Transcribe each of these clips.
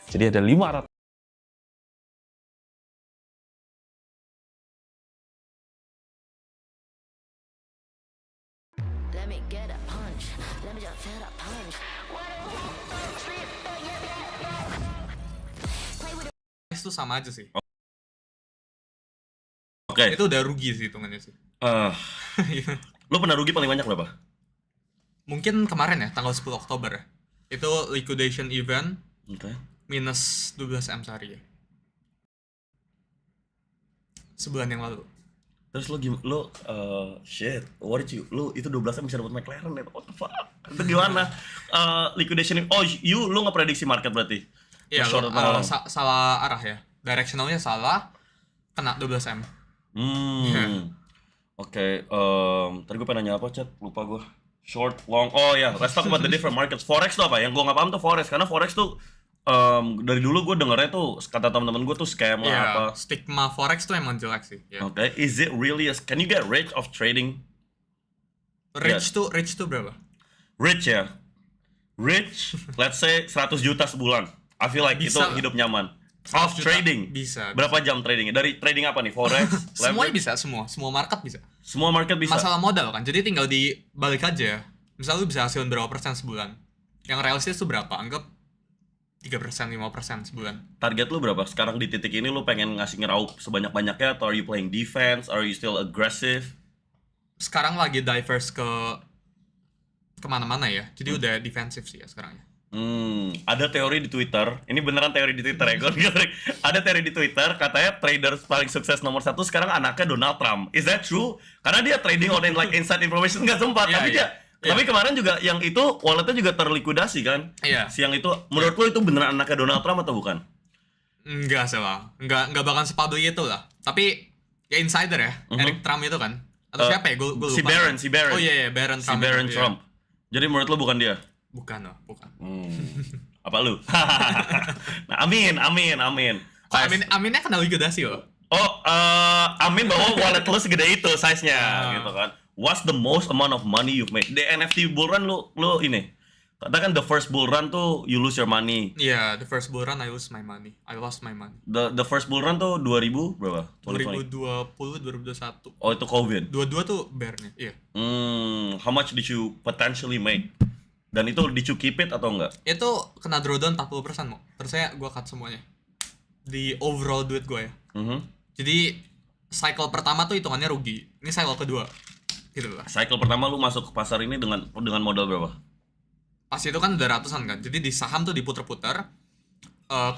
Jadi ada 500. Let me get a punch. Let me just feel a punch. Itu sama aja sih. Oke. Itu udah rugi sih hitungannya sih. Lo pernah rugi paling banyak berapa? Mungkin kemarin ya, tanggal 10 Oktober ya. Itu liquidation event Oke. minus 12M sehari ya. Sebulan yang lalu. Terus shit, what did you, lo itu 12 bisa dapat McLaren ya, what the fuck? Itu gimana? Liquidation, lo nggak prediksi market berarti? Iya, Short atau long? salah arah ya. Directionalnya salah, kena 12M. Oke, tadi gue pengen nanya apa, Chat? Lupa gue. Short, long, oh ya, let's talk about the different markets. Forex tuh apa? Yang gue nggak paham tuh Forex, karena Forex tuh dari dulu gue dengernya tuh, kata teman-teman gue tuh scam lah apa. Stigma Forex tuh emang jelek sih. Yeah. Oke, is it really, can you get rich of trading? Rich tuh berapa? Rich ya? Rich, let's say 100 juta sebulan. I feel like Bisa itu lah. hidup nyaman. 100 Of juta, trading? bisa. Berapa jam tradingnya? Dari trading apa nih? Forex? Semuanya leverage? bisa, semua market bisa. Semua market bisa? Masalah modal kan, jadi tinggal dibalik aja. Misal lu bisa hasilin berapa persen sebulan. Yang realistis tuh berapa? Anggap 3%, 5% sebulan. Target lu berapa? Sekarang di titik ini lu pengen ngasih ngeraup sebanyak-banyaknya, atau are you playing defense? Are you still aggressive? Sekarang lagi diverse kemana-mana ya, jadi udah defensif sih ya sekarang ya. Ada teori di Twitter, ini beneran teori di Twitter ya, ada teori di Twitter, katanya trader paling sukses nomor 1 sekarang anaknya Donald Trump. Is that true? Karena dia trading on like inside information, nggak sempat, Iya, tapi iya. tapi kemarin juga yang itu walletnya juga terlikuidasi kan? Iya. Siang itu, menurut lo itu beneran anaknya Donald Trump atau bukan? Enggak sih lah, enggak bakal sepadu itu lah. Tapi ya insider ya, Eric Trump itu kan. Atau siapa ya? Gue lupa. Si Barron. Oh iya, Barron Si Trump. Barron itu, Trump. Jadi menurut lo bukan dia? Bukan loh, bukan. Apa lu? Nah, amin. Oh, Aminnya kena liquidasi loh. Amin bahwa wallet lu segede itu size-nya gitu kan. What's the most amount of money you've made? The NFT bull run lu ini. Katakan the first bull run tuh you lose your money. Iya, the first bull run I lost my money. The first bull run tuh 2000 berapa? 2020, 2021. Oh, itu COVID. Dua-dua tuh bear-nya. Iya. How much did you potentially make? Dan itu did you keep it atau enggak? Itu kena drawdown 40% mau. Terus gue cut semuanya. Di overall duit gue ya. Jadi cycle pertama tuh hitungannya rugi. Ini cycle kedua. Gitu lah. Cycle pertama lu masuk ke pasar ini dengan modal berapa? Pas itu kan udah ratusan kan. Jadi di saham tuh diputer-puter.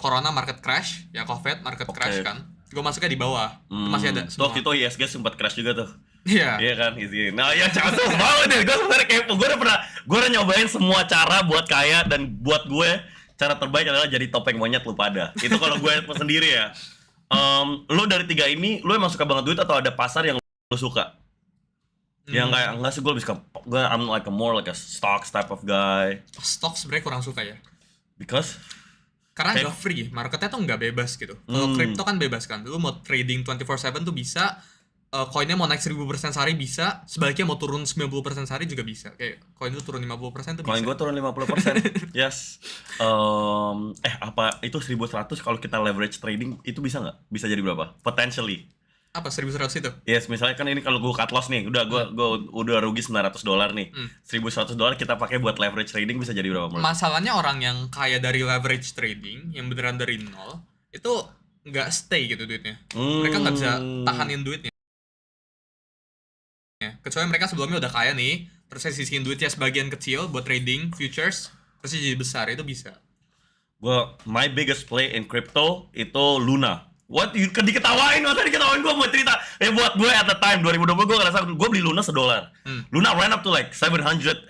Corona market crash, ya COVID market crash kan. Gue masuknya di bawah. Itu masih ada semua. Waktu itu ISG sempat crash juga tuh. Iya. Iya kan, easy. Nah, ya jangan tuh mau deh. Gue sebenarnya kepo. Gue udah nyobain semua cara buat kaya, dan buat gue cara terbaik adalah jadi topeng monyet lu pada. Itu kalau gue sendiri ya. Lu dari 3 ini, lu emang suka banget duit atau ada pasar yang lu suka? Yang kayak enggak sih, I'm like more like a stocks type of guy. Stok sebenarnya kurang suka ya. Because Karena nggak free, marketnya tuh nggak bebas gitu. Kalau crypto kan bebas kan. Lu mau trading 24/7 tuh bisa. Koinnya mau naik 1000% sehari bisa, sebaliknya mau turun 90% sehari juga bisa. Kayak koin itu turun 50% tuh bisa. koin gue turun 50%. Yes. Apa itu 1100 kalau kita leverage trading itu bisa nggak? Bisa jadi berapa? Potentially. Apa 1100 itu? Yes, misalnya kan ini kalau gue cut loss nih, gue udah rugi $900 nih. $1.100 kita pakai buat leverage trading bisa jadi berapa? Masalahnya orang yang kaya dari leverage trading, yang beneran dari nol, itu nggak stay gitu duitnya. Mereka nggak bisa tahanin duitnya. Kecuali mereka sebelumnya udah kaya nih, terus saya sisihin duitnya sebagian kecil buat trading futures, terus jadi besar, itu bisa. My biggest play in crypto itu Luna. What? Diketawain gue mau cerita. Buat gue at the time 2020 gue ngerasa gue beli Luna $1. Luna ran up to like 100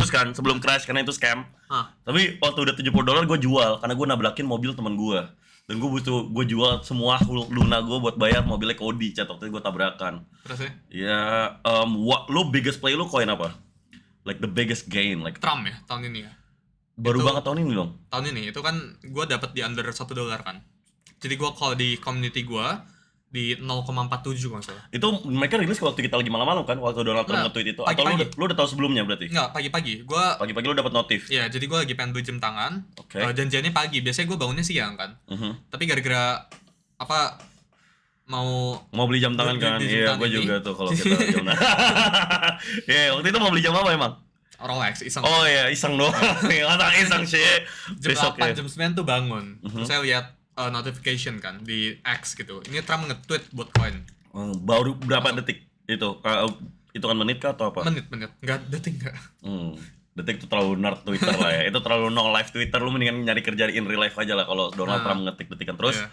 kan sebelum crash karena itu scam. Tapi waktu udah $70 gue jual karena gue nabrakin mobil teman gue. Dan gue jual semua Luna gue buat bayar mobilnya Kodi, Chat, waktu itu gue tabrakan. Terus ya? Ya, lo biggest play lo koin apa? Like the biggest gain, like Trump ya, tahun ini ya. baru Itu- banget tahun ini dong. Tahun ini, itu kan gue dapat di under $1 kan. Jadi gue kalau di community gue, di 0,47 kalau nggak salah. Itu mereka rilis waktu kita lagi malam-malam kan, waktu Donald Trump Nggak, nge-tweet itu. pagi-pagi. Atau lu udah tahu sebelumnya berarti? Enggak, pagi-pagi. Gua Pagi-pagi lu dapat notif. ya, jadi gua lagi pengen beli jam tangan. Oke. Janjiannya pagi. Biasanya gua bangunnya siang kan. Tapi gara-gara apa mau Mau beli jam tangan Beli- kan? beli jam Iya, tangan gue ini. juga tuh kalau kita jam. Iya, waktu itu mau beli jam apa emang? Rolex iseng. Oh iya, iseng doang. Masa iseng sih. Jam Besok 8, ya. jam 9 tuh bangun. Terus saya lihat notification kan di X gitu. Ini Trump nge-tweet buat coin. Baru berapa detik itu? Hitungan menit kah atau apa? Menit. Enggak detik enggak. Detik itu terlalu nerd Twitter lah ya. Itu terlalu no live Twitter. Lu mendingan nyari kerja in real life aja lah kalau Donald Trump ngetik detikan terus. Iya.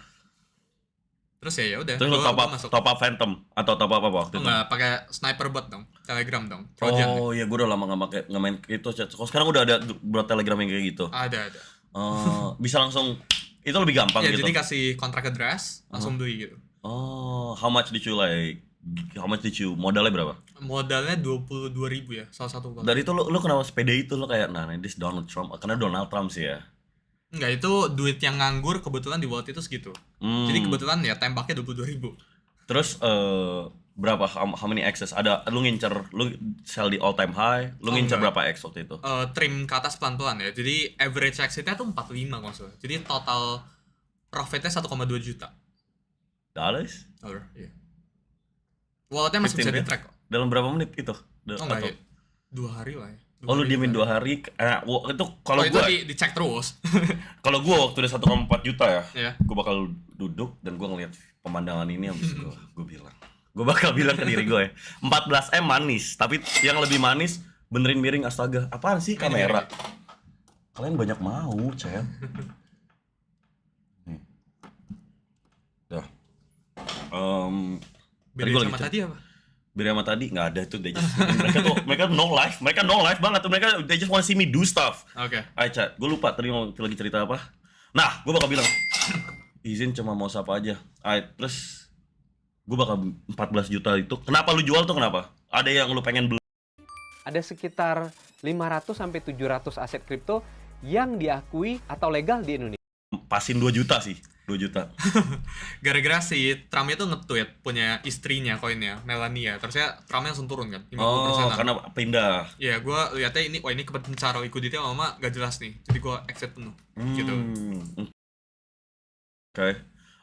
Terus ya udah. Terus lu Gua top masuk. up Phantom atau top up apa waktu itu? Enggak, pakai sniper bot dong. Telegram dong. Trojan. Oh iya, gue udah lama nggak main kripto chat. Kalau sekarang udah ada buat Telegram yang kayak gitu. Ada. Bisa langsung itu lebih gampang Ya, gitu. jadi kasih kontrak address, langsung beli gitu. Oh, how much did you modalnya berapa? Modalnya 22.000 ya, salah satu wallet. Dari itu lu kenapa sepede itu lu kayak nah this Donald Trump karena Donald Trump sih ya. Enggak, itu duit yang nganggur kebetulan di wallet itu segitu. Jadi kebetulan ya tembaknya 22.000. Terus berapa how many X's? Ada lu sell di all time high, lu ngincer enggak. berapa X waktu itu? Trim ke atas pelan-pelan ya. Jadi average exit-nya tuh 45 kalau nggak salah. Jadi total profitnya 1,2 juta Dollars? dollar. Iya. Walletnya masih 15 bisa ya? di-track kok. Dalam berapa menit itu? Oh enggak ya. 2 hari lah ya. Oh lu diemin 2 hari. Itu kalau itu gua dicek terus. kalau gua waktu udah 1,4 juta ya. Iya. Gue bakal duduk dan gue ngeliat pemandangan ini habis gue bilang gue bakal bilang ke diri gue ya 14M manis tapi yang lebih manis benerin miring astaga apaan sih kamera kalian banyak mau chat nih dah Beda gua sama lagi tadi apa? beda sama tadi nggak ada tuh mereka no life banget tuh mereka they just want to see me do stuff. Oke. Ayo chat gue lupa tadi mau lagi cerita apa nah gue bakal bilang izin cuma mau sapa aja. Terus gue bakal 14 juta itu. Kenapa lu jual tuh kenapa? Ada yang lu pengen beli? Ada sekitar 500 sampai 700 aset kripto yang diakui atau legal di Indonesia. Pasin 2 juta sih. 2 juta. Gara-gara si Trump itu nge-tweet punya istrinya koinnya, Melania. Terusnya Trump langsung turun kan, 50%. Oh, karena pindah. Iya, gue lihatnya ini, wah ini kebencar liquidity lama gak jelas nih. Jadi gue exit penuh, gitu. Okay.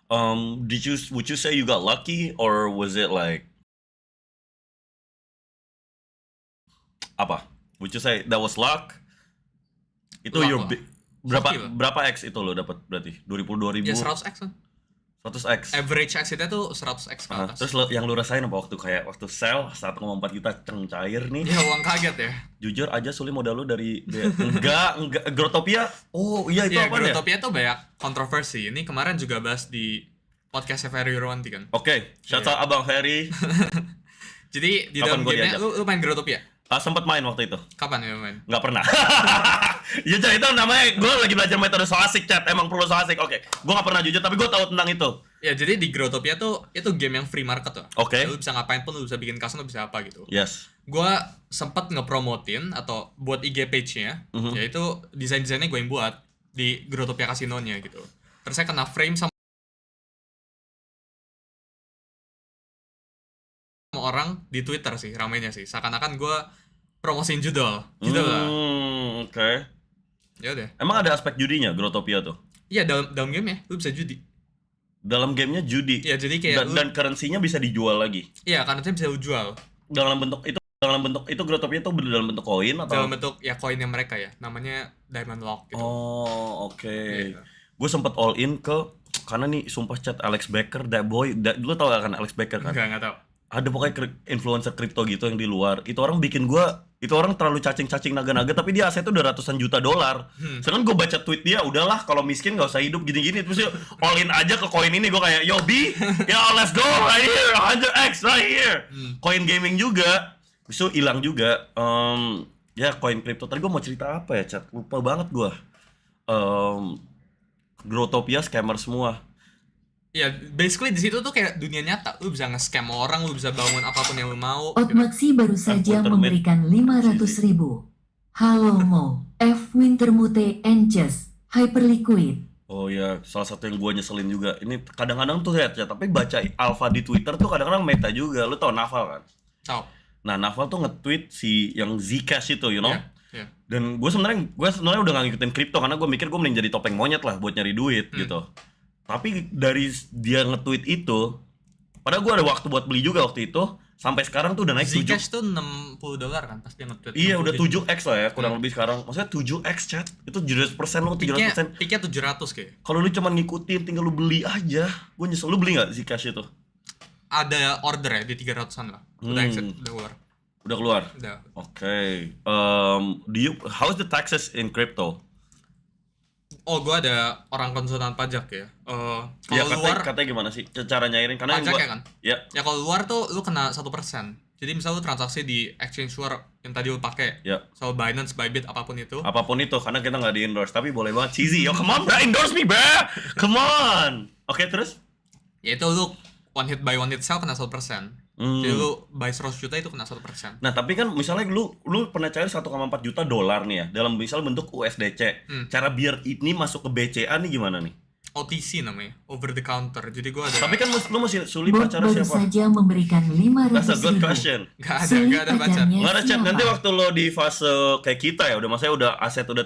Would you say you got lucky or was it like apa? Would you say that was luck? Itu Luck your lah. berapa Hoki lah. berapa X itu lo dapat berarti? 20.000 Ya 100x kan. 100X. Average exitnya tuh 100x ke atas. Terus yang lu rasain apa waktu sell 1,4 juta cair nih? Ya uang kaget ya. Jujur aja Suli modal lu dari enggak Growtopia. Oh iya itu Iya, apa ya? Growtopia tuh banyak kontroversi. Ini kemarin juga bahas di podcastnya Ferry Rowanti kan. Oke, shout out Abang Ferry. Jadi di Kapan dalam gua gamenya diajak? lu main Growtopia? Sempat main waktu itu. Kapan ya main? Nggak pernah. Ya Chat, itu namanya gue lagi belajar metode so asik chat. Emang perlu so asik. Oke. Gue nggak pernah jujur tapi gue tahu tentang itu. Ya jadi di Growtopia tuh itu game yang free market tuh. Oke. Ya, lu bisa ngapain pun, lu bisa bikin custom, lu bisa apa gitu. Yes. Gua sempet ngepromotin atau buat IG page-nya, yaitu desain-desainnya gue yang buat di Growtopia Casino-nya gitu. Terus saya kena frame sama orang di Twitter sih, ramainya sih. Seakan-akan gue promosiin judul gitu lah. Oke. Ya udah. Emang ada aspek judinya Growtopia tuh? Iya, dalam game ya lu bisa judi. Dalam gamenya judi. Iya, jadi kayak dan currency-nya bisa dijual lagi. iya, karena bisa lu jual Dalam bentuk itu Growtopia itu dalam bentuk koin atau? dalam bentuk ya koinnya mereka ya. Namanya Diamond Lock gitu. Oh, oke. Iya. Gue sempet all in karena nih sumpah chat Alex Becker, that boy, lu tau gak kan Alex Becker kan? Enggak tahu. Ada pokoknya influencer kripto gitu yang di luar. Itu orang terlalu cacing-cacing naga-naga tapi dia asetnya udah ratusan juta dolar. Sedangkan gue baca tweet dia, udahlah kalau miskin gak usah hidup gini-gini. Terus dia all in aja ke koin ini, gue kayak yo B, ya let's go right here, 100x right here. Koin gaming juga, bisa hilang juga. Ya koin kripto. Tadi gue mau cerita apa ya chat? Lupa banget gue. Growtopia scammer semua. Ya, basically di situ tuh kayak dunia nyata. Lu bisa nge-scam orang, lu bisa bangun apapun yang lu mau. Otmaxi baru saja Wintermute. memberikan 500.000. Halo Mo, F Wintermute Enches, Hyperliquid. Oh ya, salah satu yang gua nyeselin juga. Ini kadang-kadang tuh ya, tapi baca alpha di Twitter tuh kadang-kadang meta juga. Lu tau Naval kan? Tahu. Nah, Naval tuh nge-tweet si yang Zcash itu, you know? Iya, iya. Dan gue sebenarnya udah gak ngikutin kripto karena gue mikir gue mending jadi topeng monyet lah buat nyari duit gitu. Tapi dari dia nge-tweet itu, padahal gue ada waktu buat beli juga waktu itu, sampai sekarang tuh udah naik 7. Zcash tuh $60 kan pas dia nge-tweet. Iya, udah 60. 7x lah ya kurang lebih sekarang. Maksudnya 7x chat. Itu 700% lo 300%. Peaknya 700 kayak. Kalau lu cuma ngikutin tinggal lu beli aja. Gue nyesel. Lu beli enggak Zcash itu? Ada order ya di 300-an lah. Udah exit, udah keluar. Udah keluar. Udah. Oke. How's the taxes in crypto? Oh, gua ada orang konsultan pajak ya. Ya, Kalau luar katanya gimana sih cara nyairin? Karena pajak ya kan? Ya. Ya kalau luar tuh lu kena 1%. Jadi misal lu transaksi di exchange luar yang tadi lu pakai. Ya. So Binance, Bybit apapun itu. Apapun itu, karena kita nggak di endorse, tapi boleh banget cheesy. Yo, come on, bro, endorse me, bro. Come on. Oke, terus? Ya itu lu one hit buy one hit sell kena 1%. Jadi lu buy 100 juta itu kena 1%. Nah, tapi kan misalnya lu pernah cair 1,4 juta dolar nih ya, dalam misal bentuk USDC. Cara biar ini masuk ke BCA nih gimana nih? OTC namanya, over the counter. Jadi gua ada. Tapi kan lu masih sulit Bot pacaran baru siapa? saja memberikan That's a good 500.000. question. Gak ada pacar. Nggak ada chat. Nanti waktu lo di fase kayak kita ya, maksudnya udah aset udah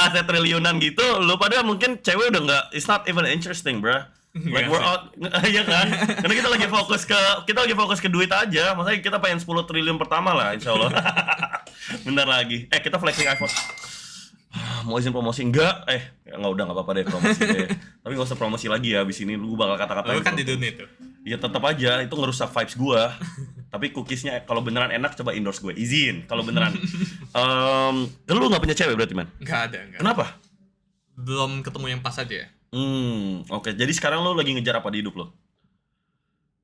aset triliunan gitu, lo pada mungkin cewek udah nggak, it's not even interesting, bro. Like we're out, ya kan? Karena kita lagi fokus ke duit aja. Maksudnya kita pengen 10 triliun pertama lah, insya Allah. Bentar lagi. Kita flexing iPhone. Mau izin promosi enggak? Nggak apa-apa deh promosi deh. Tapi nggak usah promosi lagi ya abis ini. Lu bakal kata-katain. Lu kan di dunia tuh. Ya tetap aja itu ngerusak vibes gua. Tapi cookiesnya kalau beneran enak coba endorse gue. Izin kalau beneran. Lu nggak punya cewek berarti, man? Nggak ada. Kenapa? Belum ketemu yang pas aja ya. Oke. Jadi sekarang lu lagi ngejar apa di hidup lo?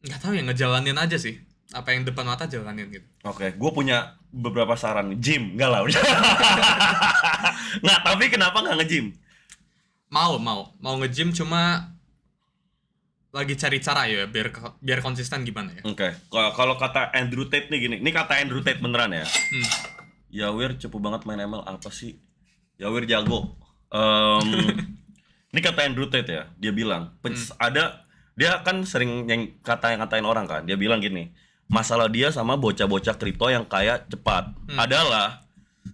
Nggak tahu ya, ngejalanin aja sih. Apa yang depan mata jalanin gitu. Oke, gue punya beberapa saran nih. Gym, enggak lah udah. Nggak, tapi kenapa nggak nge-gym? Mau nge-gym, cuma lagi cari cara ya biar konsisten gimana ya. Oke. Kalau kata Andrew Tate nih gini. Ini kata Andrew Tate beneran ya. Yawir cepu banget main ML apa sih? Yawir jago. Ini kata Andrew Tate ya. Dia bilang dia kan sering ngatain orang kan. Dia bilang gini, masalah dia sama bocah-bocah kripto yang kaya cepat adalah,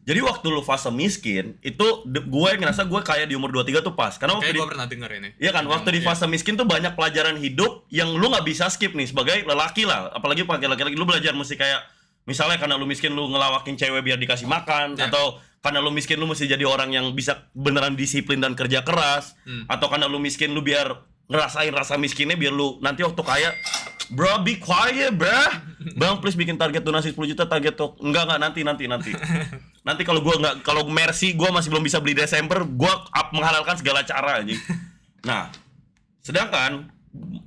jadi waktu lu fase miskin itu gue ngerasa gue kaya di umur 23 tuh pas. Karena waktu gue pernah denger ini. Iya kan, waktu di fase miskin tuh banyak pelajaran hidup yang lu nggak bisa skip nih sebagai lelaki lah. Apalagi pakai laki-laki, lu belajar mesti kayak misalnya karena lu miskin lu ngelawakin cewek biar dikasih makan, atau karena lu miskin lu mesti jadi orang yang bisa beneran disiplin dan kerja keras, atau karena lu miskin lu biar ngerasain rasa miskinnya biar lu nanti waktu kaya, bro be quiet bro, bang please bikin target donasi 10 juta target enggak nanti nanti kalau Mercy gua masih belum bisa beli Desember, gua menghalalkan segala cara anjing. Nah, sedangkan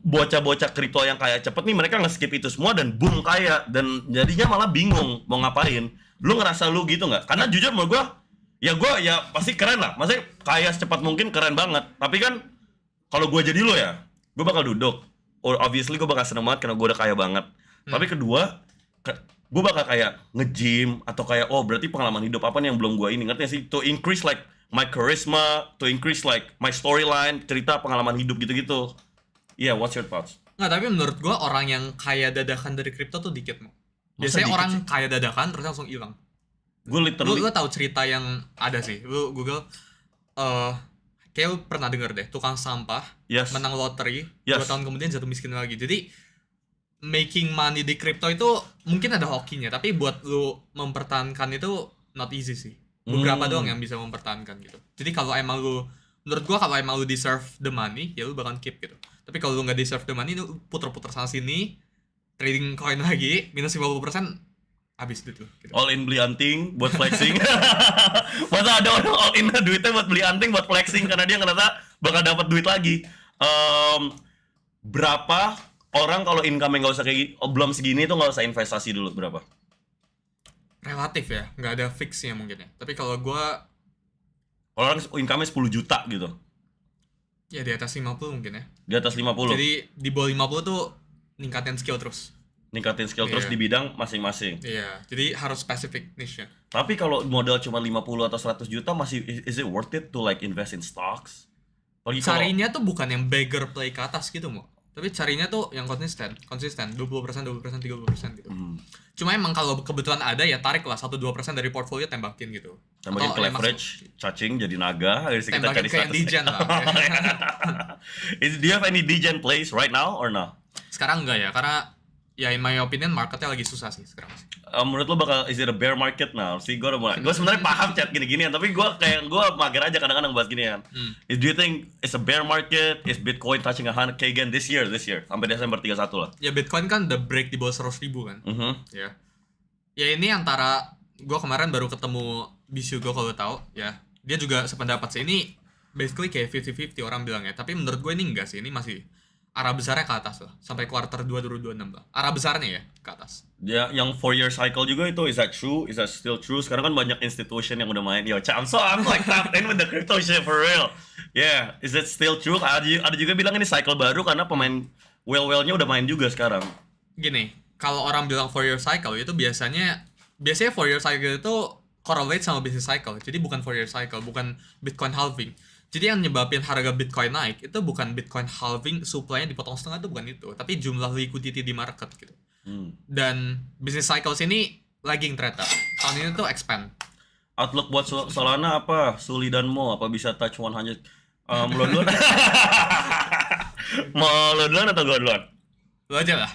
bocah-bocah kripto yang kaya cepet nih mereka nge-skip itu semua dan boom kaya, dan jadinya malah bingung mau ngapain. Lu ngerasa lu gitu nggak? Karena jujur menurut gua ya pasti keren lah, maksudnya kaya secepat mungkin keren banget, tapi kan kalau gue jadi lo ya, gue bakal duduk. Obviously gue bakal seneng banget karena gue udah kaya banget. Tapi kedua, gue bakal kayak nge-gym atau kayak berti pengalaman hidup apa nih yang belum gue ini, ngerti gak sih? To increase like my charisma, to increase like my storyline, cerita pengalaman hidup gitu-gitu. Yeah, what's your thoughts? Nggak, tapi menurut gue orang yang kaya dadakan dari kripto tuh dikit mau. Biasanya dikit orang sih? kaya dadakan terus langsung hilang. Gue literally Lu tahu cerita yang ada sih, lu Google, kayak lu pernah denger deh, tukang sampah Yes. menang loteri, Yes. 2 tahun kemudian jatuh miskin lagi. Jadi making money di kripto itu mungkin ada hokinya, tapi buat lu mempertahankan itu not easy sih. Beberapa doang yang bisa mempertahankan gitu. Jadi kalau emang lu, menurut gua kalau emang lu deserve the money, ya lu bakal keep gitu. Tapi kalau lu nggak deserve the money, lu puter-puter sana sini, trading koin lagi, minus 50%, habis itu gitu. all in beli anting buat flexing. Masa ada orang all in duitnya buat beli anting buat flexing karena dia ngerasa bakal dapat duit lagi. Berapa orang kalau income nggak usah kayak belum segini tuh nggak usah investasi dulu berapa? Relatif ya, nggak ada fixnya mungkin ya. Tapi kalau gua Orang income-nya 10 juta gitu. ya di atas 50 mungkin ya. Di atas 50. Jadi di bawah 50 tuh ningkatin skill terus. ningkatin skill terus Iya. di bidang masing-masing. Iya, jadi harus spesifik niche-nya. Tapi kalau modal cuma 50 atau 100 juta masih is it worth it to like invest in stocks? Apalagi kalau Carinya tuh bukan yang beggar play ke atas gitu, Mo. Tapi carinya tuh yang konsisten, 20%, 30%, gitu. Cuma emang kalau kebetulan ada ya tarik lah 1-2% dari portfolio tembakin gitu. tambahin Atau ke ya leverage, cacing jadi naga, habis itu kita tembakin cari ke yang degen lah. Do you have any degen plays right now or no? Sekarang enggak ya, karena ya in my opinion marketnya lagi susah sih sekarang sih. Menurut lo bakal is it a bear market now? Sih gue udah mulai. Gue sebenarnya paham chat gini-ginian, tapi gue mager aja kadang-kadang bahas ginian. Do you think it's a bear market? Is Bitcoin touching 100k again this year sampai Desember 31 lah? Ya Bitcoin kan udah break di bawah 100.000 kan. Ya. Ya ini antara gue kemarin baru ketemu bisu gue kalau tahu ya. Dia juga sependapat sih, ini basically kayak 50-50 orang bilang ya. Tapi menurut gue ini enggak sih, ini masih arah besarnya ke atas lah. Sampai kuarter 2 2026 lah. Arah besarnya ya ke atas. Ya, yang 4-year cycle juga itu, is that true? Is that still true? Sekarang kan banyak institution yang udah main. Yo, I'm like tapped in with the crypto shit for real. Yeah, is that still true? Ada juga bilang ini cycle baru karena pemain well-nya udah main juga sekarang. Gini, kalau orang bilang 4-year cycle itu biasanya 4-year cycle itu correlate sama business cycle. Jadi bukan 4-year cycle, bukan Bitcoin halving. Jadi yang nyebabin harga Bitcoin naik itu bukan Bitcoin halving, supply-nya dipotong setengah itu bukan itu, tapi jumlah liquidity di market gitu. Dan business cycles ini lagging ternyata. Tahun ini tuh expand. Outlook buat Solana apa? Suli dan Mo apa bisa touch 100? Lo duluan? Mau lo duluan atau gue duluan? Lu aja lah.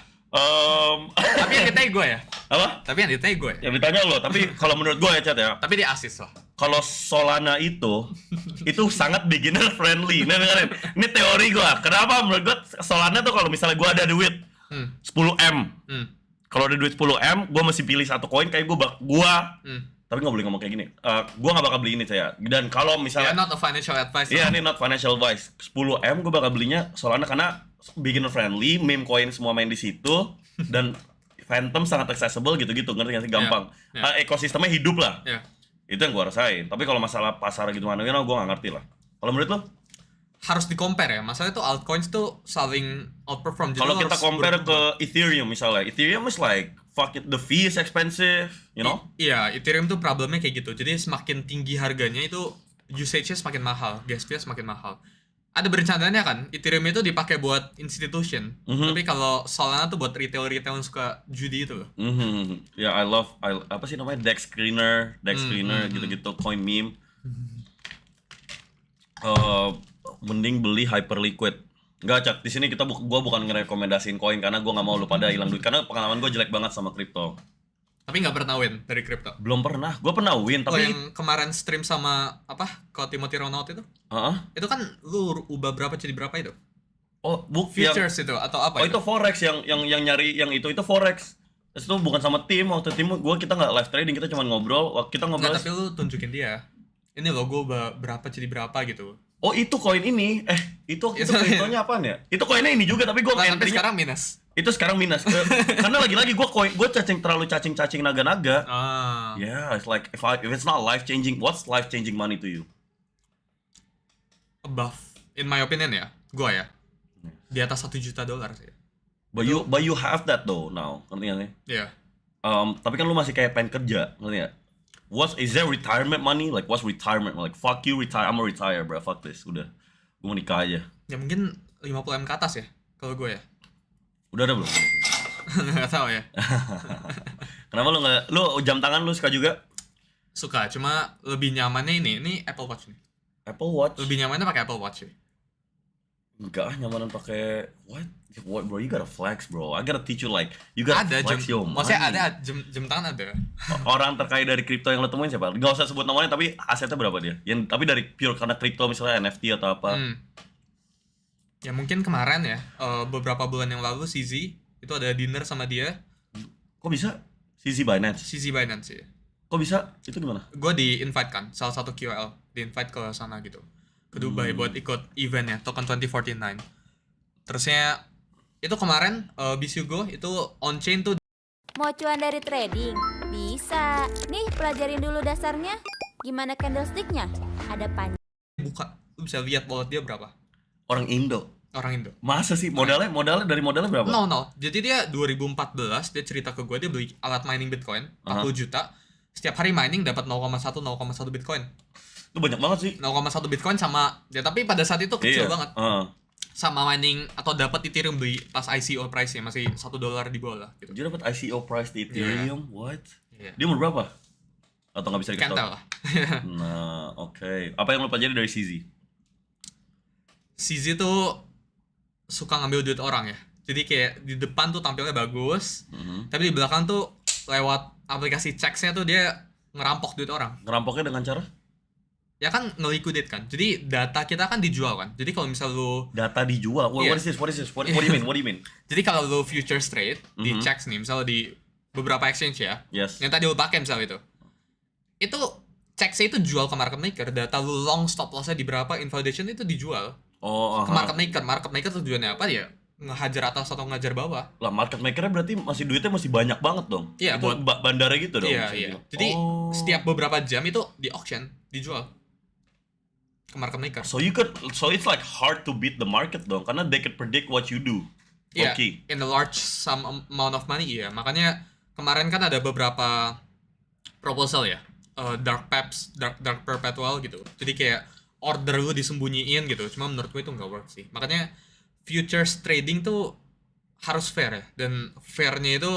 Tapi yang ditanya gue ya. Apa? Tapi yang ditanya gue ya. Ya ditanya lo, tapi kalau menurut gue ya Chat ya, Tapi dia asis lah. kalau Solana itu sangat beginner friendly. Nah, dengerin. Ini teori gue. Kenapa menurut gue Solana tuh kalau misalnya gue ada duit 10M. Kalau ada duit 10M, gue mesti pilih satu koin kayak tapi nggak boleh ngomong kayak gini. Gue nggak bakal beli ini saya. Dan kalau Ya misalnya not a financial advice. iya, ini not financial advice. 10M gue bakal belinya Solana karena beginner friendly, meme coin semua main di situ dan Phantom sangat accessible gitu-gitu, ngerti nggak sih? Gampang. Yeah. Ekosistemnya hidup lah. Ya. Itu yang gue rasain. Tapi kalau masalah pasar gitu mana, gue nggak ngerti lah. Kalau menurut lo? Harus di-compare ya. Masalahnya tuh altcoins tuh saling outperform. Jadi Kalau lo kita harus compare berubah. ke Ethereum misalnya, Ethereum is like fuck it, the fee is expensive, you know? Iya, Ethereum tuh problemnya kayak gitu. Jadi semakin tinggi harganya itu usage-nya semakin mahal, gas fee-nya semakin mahal. Ada berencananya kan, Ethereum itu dipakai buat institution. Tapi kalau Solana tuh buat retail-retail yang suka judi itu loh. Ya, I apa sih namanya, Dex Screener gitu-gitu, coin meme. Mending beli Hyperliquid. Enggak, Cak, di sini gua bukan ngerekomendasiin koin karena gua nggak mau lu pada hilang duit karena pengalaman gua jelek banget sama kripto. Tapi nggak pernah win dari crypto. Belum pernah. Gua pernah win Lo tapi yang kemarin stream sama kau Timothy Ronald itu? Heeh. Itu kan lu ubah berapa jadi berapa itu? Oh, Futures itu atau apa? itu forex yang nyari yang itu forex. Terus itu bukan sama tim, waktu tim kita nggak live trading, kita cuma ngobrol. Waktu kita ngobrol. Nggak, tapi lu tunjukin dia. Ini logo berapa jadi berapa gitu. Oh, itu koin ini. Itu kriptonya apaan ya? Itu koinnya ini juga tapi gua Nah, tapi entry-nya sekarang minus. itu sekarang minus. Karena lagi-lagi gua terlalu cacing naga-naga. Yeah, it's like if it's not life changing, what's life changing money to you? Above, in my opinion ya, gua ya. Di atas $1 juta sih. But you have that though now, ngerti gak sih? Iya. Tapi kan lu masih kayak pengen kerja, ngerti gak? Is there retirement money? Like what's retirement? Like fuck you retire, I'm gonna retire bro, fuck this, udah. Gue mau nikah aja. Ya mungkin 50M ke atas ya, kalau gue ya. Udah ada belum? Nggak tahu ya. Kenapa lu jam tangan lu suka juga? Suka, cuma lebih nyamannya ini Apple Watch nih. Apple Watch? Lebih nyamannya pakai Apple Watch ya. Enggak, nyamanan pakai what bro, you gotta flex bro. I gotta teach you like you gotta Ada flex your money. maksudnya ada jam tangan ada. Orang terkaya dari kripto yang lo temuin siapa? Gak usah sebut namanya, tapi asetnya berapa dia? Tapi dari pure karena kripto misalnya NFT atau apa? Ya mungkin kemarin ya, beberapa bulan yang lalu CZ itu ada dinner sama dia. Kok bisa? CZ Binance. CZ Binance ya. Kok bisa? Itu gimana? Gue di-invite kan, salah satu QL di-invite ke sana gitu, ke Dubai buat ikut eventnya Token 2049. Terusnya itu kemarin bisu gue itu on chain tuh. Mau cuan dari trading? Bisa. Nih, pelajarin dulu dasarnya. Gimana candlesticknya? Ada panjang. Buka, lu bisa lihat wallet dia berapa. Orang Indo. Orang Indo. Masa sih? Modalnya berapa? No. Jadi dia 2014 dia cerita ke gue dia beli alat mining Bitcoin 40 juta. Setiap hari mining dapat 0,1 Bitcoin. Itu banyak banget sih. 0,1 Bitcoin sama ya tapi pada saat itu kecil banget. Sama mining atau dapat Ethereum beli pas ICO price-nya masih $1 di bawah lah gitu. Dia dapat ICO price di Ethereum. What? Iya. Dia umur berapa? Atau nggak bisa dikasih Can't tahu? tell lah. Nah, oke. Apa yang lo pelajari dari CZ? CZ tuh suka ngambil duit orang ya. Jadi kayak di depan tuh tampilnya bagus, tapi di belakang tuh lewat aplikasi checks-nya tuh dia ngerampok duit orang. Ngerampoknya dengan cara? Ya kan nge-liquidate kan. Jadi data kita kan dijual kan. Jadi kalau misal lu Data dijual. What is this? What do you mean? jadi kalau lu futures trade di checks nih, misalnya di beberapa exchange ya. Yes. Yang tadi lu pakai misalnya itu checks-nya itu jual ke market maker. Data lu long stop loss-nya di berapa, invalidation itu dijual ke market maker. Market maker tujuannya apa ya? Ngehajar atas atau ngehajar bawah. Lah market maker-nya berarti duitnya masih banyak banget dong. Iya, itu bandara gitu dong. Iya. Jadi setiap beberapa jam itu di auction dijual ke market maker. So it's like hard to beat the market dong karena they can predict what you do. Iya, Okay. in a large sum amount of money ya. Makanya kemarin kan ada beberapa proposal ya. Dark perpetual gitu. Jadi kayak order lu disembunyiin gitu. Cuma menurut gue itu nggak work sih. Makanya futures trading tuh harus fair ya. Dan fairnya itu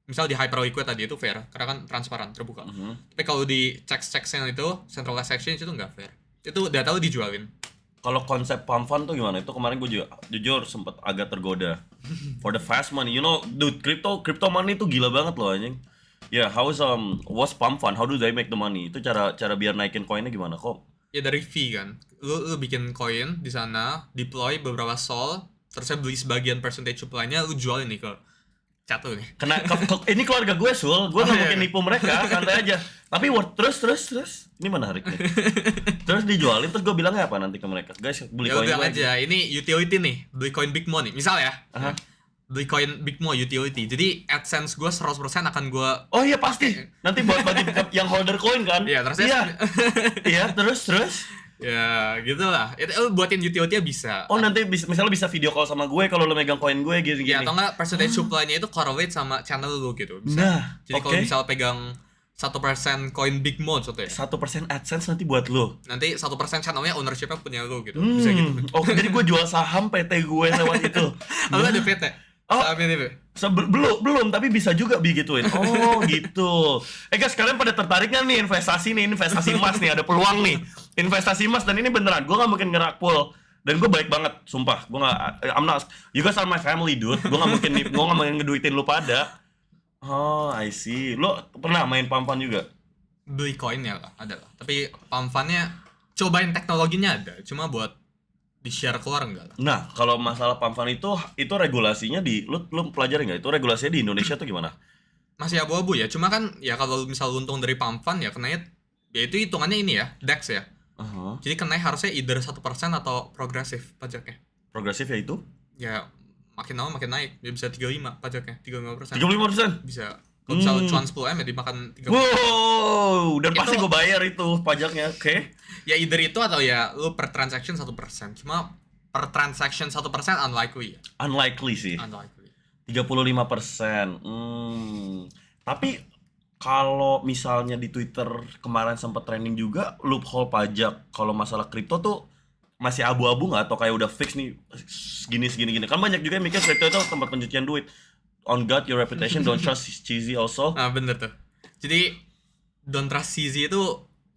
misal di hyperliquid tadi itu fair karena kan transparan, terbuka. Tapi kalau di checks-checksnya itu centralized exchange itu nggak fair. Itu data lu dijualin. Kalau konsep pump fund tuh gimana? Itu kemarin gue juga jujur sempet agak tergoda. For the fast money, dude, crypto money tuh gila banget loh anjing. Yeah, what's pump fund? How do they make the money? Itu cara biar naikin koinnya gimana kok? Ya dari fee kan. Lu bikin koin di sana, deploy beberapa sol, terus beli sebagian percentage supply-nya, lu jualin nih ke chat lu nih. Ini keluarga gue Sul, gue nggak mungkin nipu mereka, santai aja. Tapi terus, ini menarik nih. Terus dijualin, terus gue bilangnya apa nanti ke mereka? Guys, beli Ya koin udah gue aja, ini utility nih, beli koin Big Mo nih, misal ya. Beli koin Big Mo utility. Jadi AdSense gue 100% akan gue. Oh iya pasti. Nanti buat bagi yang holder koin kan? Iya, terus Iya, terus. Ya, gitu lah. Itu buatin utility-nya bisa. Oh, nanti misalnya bisa video call sama gue kalau lo megang koin gue gini-gini. Ya, atau enggak percentage supply-nya itu correlate sama channel lu gitu. Bisa. Nah, jadi kalau misal pegang 1% koin Big Mo contohnya. 1% AdSense nanti buat lo. Nanti 1% channelnya ownership-nya punya lu gitu. Bisa gitu. Oke, jadi gue jual saham PT gue lewat itu. Lalu ada PT. Saham ini, Be. Belum, tapi bisa juga begituin. Oh, gitu. Guys, kalian pada tertarik nggak nih investasi emas nih, ada peluang nih. Investasi emas dan ini beneran, gue nggak mungkin ngerakpul. Dan gue baik banget, sumpah. You guys are my family, dude. Gue nggak mungkin ngeduitin lu pada. Oh, I see. Lo pernah main pump fund juga? Beli koinnya lah, ada lah. Tapi pump fund-nya, cobain teknologinya ada. Cuma buat di-share keluar enggak lah. Nah, kalau masalah pump fund itu regulasinya lu pelajari nggak? Itu regulasinya di Indonesia tuh gimana? Masih abu-abu ya. Cuma kan ya kalau misal untung dari pump fund ya kenanya ya itu hitungannya ini ya, DEX ya. Jadi kenanya harusnya either 1% atau progresif pajaknya. Progresif ya itu? Ya makin lama makin naik. Dia bisa 35 pajaknya, 35%. 35%? Bisa. Kalau misal cuan 10M ya dimakan 30%. Wow, dan pasti gue bayar itu pajaknya, oke? Ya either itu atau ya lu per transaction 1%. Cuma per transaction 1% unlikely ya. Unlikely sih. Unlikely. 35%. Tapi kalau misalnya di Twitter kemarin sempat trending juga loophole pajak kalau masalah kripto tuh masih abu-abu nggak atau kayak udah fix nih segini. Kan banyak juga yang mikir kripto itu tempat pencucian duit. On God, your reputation, don't trust CZ also. Nah bener tuh. Jadi don't trust CZ itu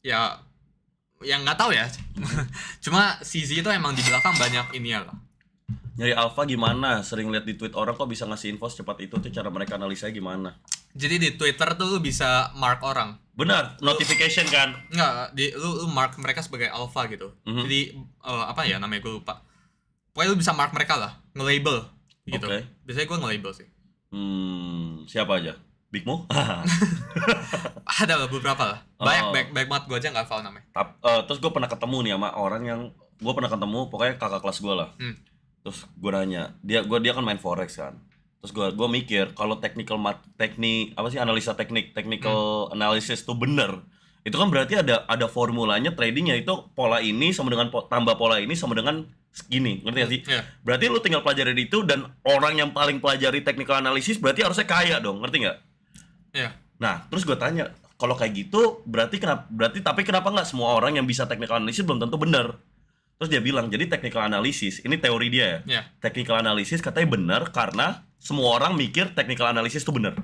ya yang nggak tahu ya. Cuma CZ itu emang di belakang banyak ini ya lah. Nyari alpha gimana? Sering lihat di tweet orang kok bisa ngasih info secepat itu tuh cara mereka analisanya gimana? Jadi di Twitter tuh lu bisa mark orang. Benar, notification kan? Enggak, lu mark mereka sebagai alpha gitu. Jadi apa ya namanya gue lupa. Pokoknya lu bisa mark mereka lah, nge-label gitu. Okay. Biasanya gue nge-label sih. Siapa aja? Big Mo? Ada lah beberapa lah. Banyak banget gue aja nggak hafal namanya. Terus gue pernah ketemu nih sama orang yang pokoknya kakak kelas gue lah. Terus gue nanya, dia kan main forex kan. Terus gue mikir kalau technical analisa technical analysis tuh bener, Itu kan berarti ada formulanya tradingnya, itu pola ini sama dengan tambah pola ini sama dengan segini, ngerti gak sih? Iya. Berarti lu tinggal pelajari itu, dan orang yang paling pelajari technical analysis berarti harusnya kaya dong, ngerti nggak? Iya. Nah, terus gue tanya, kalau kayak gitu berarti kenapa nggak semua orang yang bisa technical analysis belum tentu benar? Terus dia bilang, jadi technical analysis, ini teori dia ya. Iya. Technical analysis katanya benar karena semua orang mikir technical analysis itu benar.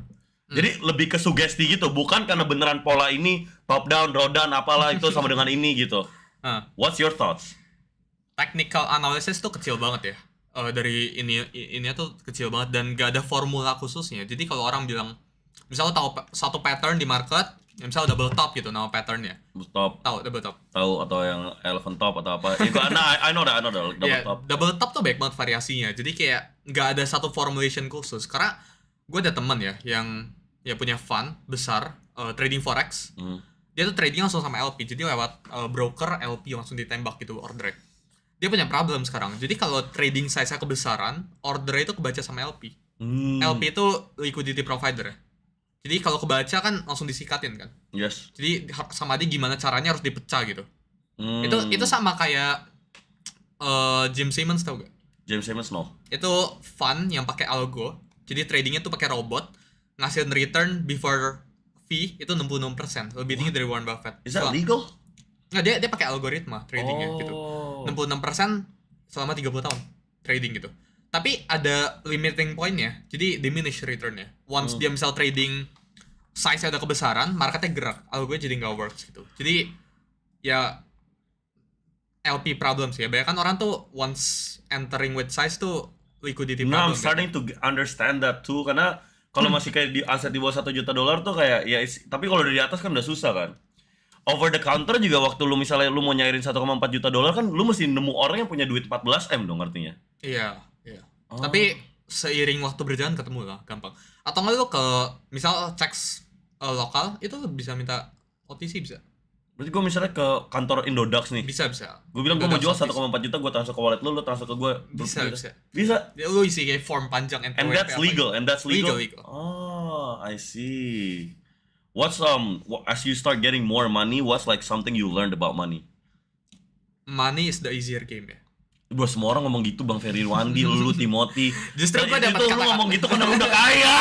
Jadi lebih ke sugesti gitu, bukan karena beneran pola ini top down, drawdown, apalah itu sama dengan ini gitu. What's your thoughts? Technical analysis tuh kecil banget ya. Dari ini tuh kecil banget dan gak ada formula khususnya. Jadi kalau orang bilang, misalnya tahu satu pattern di market, ya misalnya double top gitu nama patternnya. Top. Tahu double top. Tahu, atau yang elephant top atau apa. Itu I know that double top. Double top tuh banyak banget variasinya. Jadi kayak nggak ada satu formulation khusus. Karena gue ada temen ya yang ya punya fund besar trading forex. Dia tuh trading langsung sama LP. Jadi lewat broker LP langsung ditembak gitu ordernya. Dia punya problem sekarang. Jadi kalau trading size-nya kebesaran, ordernya itu kebaca sama LP. LP itu liquidity provider ya. Jadi kalau kebaca kan langsung disikatin kan. Yes. Jadi sama dia gimana caranya harus dipecah gitu. Itu sama kayak Jim Simmons, tau gak? James Simmons no. Itu fund yang pakai algo. Jadi tradingnya tuh pakai robot, ngasihin return before fee itu 66%, lebih tinggi dari Warren Buffett. Is that legal? Nggak, dia pakai algoritma tradingnya gitu. 66% selama 30 tahun trading gitu. Tapi ada limiting point-nya, jadi diminish return-nya. Once dia misal trading size-nya udah kebesaran, marketnya gerak, algo jadi nggak works gitu. Jadi ya LP problem sih ya. Banyak kan orang tuh once entering with size tuh liquidity problem. I'm starting to understand that too, karena kalau masih kayak di aset di bawah $1 juta tuh kayak ya, tapi kalau dari atas kan udah susah kan. Over the counter juga waktu lu misalnya lu mau nyairin $1,4 juta kan lu mesti nemu orang yang punya duit 14M dong artinya. Iya. Tapi seiring waktu berjalan ketemu lah, gampang. Atau nggak lu ke misal checks lokal itu bisa minta OTC bisa. Berarti gue misalnya ke kantor Indodax nih. Bisa. Gue bilang gue mau jual 1,4 juta, gue transfer ke wallet lu transfer ke gue. Bisa. Ya, lu isi kayak form panjang and that's legal. Legal. Oh, I see. What's as you start getting more money, what's like something you learned about money? Money is the easier game ya. Bro, semua orang ngomong gitu, Bang Ferry Wandi, lu Timothy. Justru gue dapat lu ngomong gitu karena udah kaya.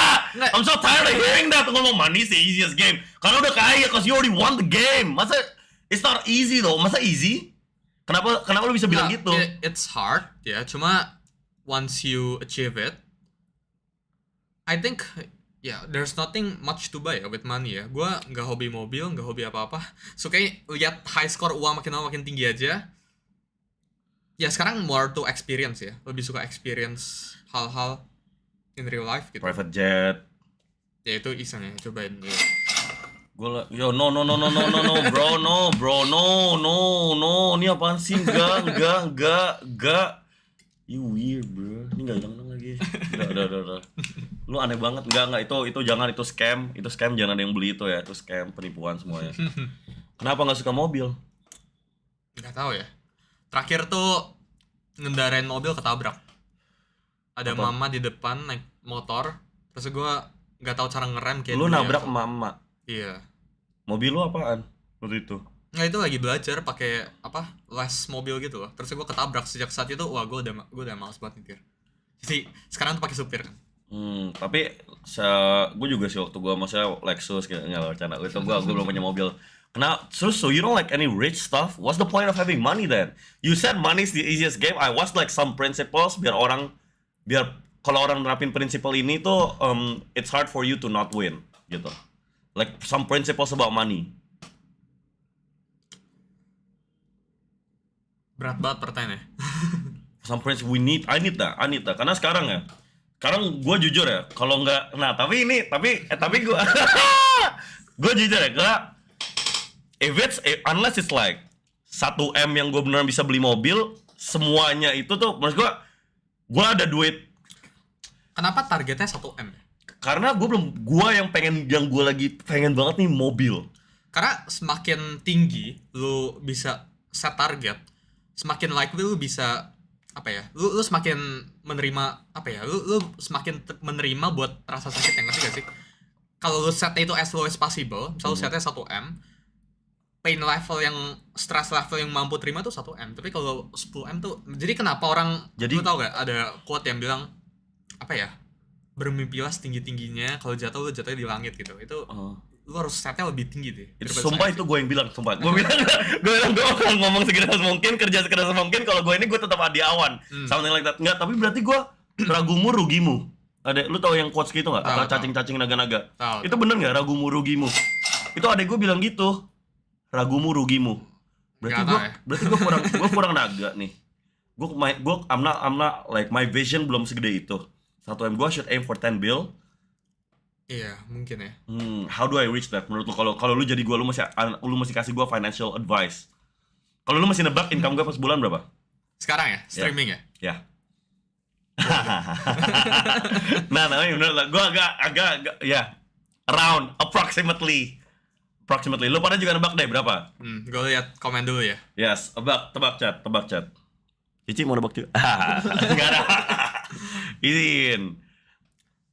I'm so tired of hearing that. Ngomong money is the easiest game. Karena udah kaya, cause you already won the game. Masa it's not easy though? Masa easy? Kenapa lu bisa bilang gitu? It's hard ya. Cuma once you achieve it, I think there's nothing much to buy ya with money ya. Gue nggak hobi mobil, nggak hobi apa-apa. So kayak lihat high score uang makin lama makin tinggi aja. Ya sekarang more to experience ya. Lebih suka experience hal-hal in real life gitu. Private jet. Ya itu iseng ya, cobain ya. No, bro, no, ini apaan sih? Enggak. You weird, bro. Ini enggak hilang lagi. Udah. Lu aneh banget. Enggak, itu jangan, itu scam, jangan ada yang beli itu ya, itu scam, penipuan semuanya. Kenapa enggak suka mobil? Enggak tahu ya. Terakhir tuh ngendarain mobil ketabrak. Ada mama di depan naik motor, terus gue nggak tahu cara ngerem kayak. Lu nabrak mama? Iya. Mobil lu apaan waktu itu? Nggak, itu lagi belajar pakai les mobil gitu loh. Terus gue ketabrak. Sejak saat itu wah gue udah malas banget nyetir. Jadi sekarang tuh pakai supir kan. Tapi gue juga sih waktu gue maksudnya Lexus kayak nggak bercanda itu gue belum punya mobil. Now, so you don't like any rich stuff? What's the point of having money then? You said money is the easiest game. I watched like some principles biar kalau orang nerapin prinsipal ini tuh it's hard for you to not win gitu. Like some principles about money. Berat banget pertanyaannya. Some principles I need that. Karena sekarang gue jujur ya, kalau nggak, nah tapi gue gue jujur ya, unless it's like 1M yang gue beneran bisa beli mobil, semuanya itu tuh maksud gue ada duit. Kenapa targetnya 1M? Karena yang gue lagi pengen banget nih mobil. Karena semakin tinggi lu bisa set target, semakin likely lu bisa lu semakin menerima lu semakin menerima buat rasa sakit yang ngerti gak sih? Kalau lu setnya itu as low as possible, misalnya setnya 1M, pain level yang stress level yang mampu terima tuh 1M. Tapi kalau 10M tuh, jadi kenapa orang, lu tau gak ada quote yang bilang apa ya, bermimpilah setinggi-tingginya, kalau jatuh lu jatuhnya di langit gitu. Itu lu harus setnya lebih tinggi deh. Sumpah itu gue yang bilang, sumpah. Gue bilang gue akan ngomong sekeras mungkin, kerja sekeras mungkin. Kalau gue ini gue tetap di awan, something like that. Enggak, tapi berarti gue ragumu rugimu. Ada, lu tahu yang quotes gitu nggak? Atau cacing-cacing naga-naga? Itu bener nggak? Ragumu rugimu. Itu adek gue bilang gitu. Ragumu rugimu. Berarti gue kurang naga nih. I'm not like my vision belum segede itu. 1M gue should aim for 10 bill. Iya, mungkin ya. How do I reach that? Menurut lu, kalau lu jadi gue, lu mesti kasih gue financial advice. Kalau lu masih nebak income gue pas bulan berapa? Sekarang ya, streaming ya? Ya. Nah, bener lah. Gue agak ya, around approximately. Lu pada juga nebak deh berapa? Gue lihat komen dulu ya. Yes, tebak chat. Cici mau nebak juga? Enggak ada. Izin.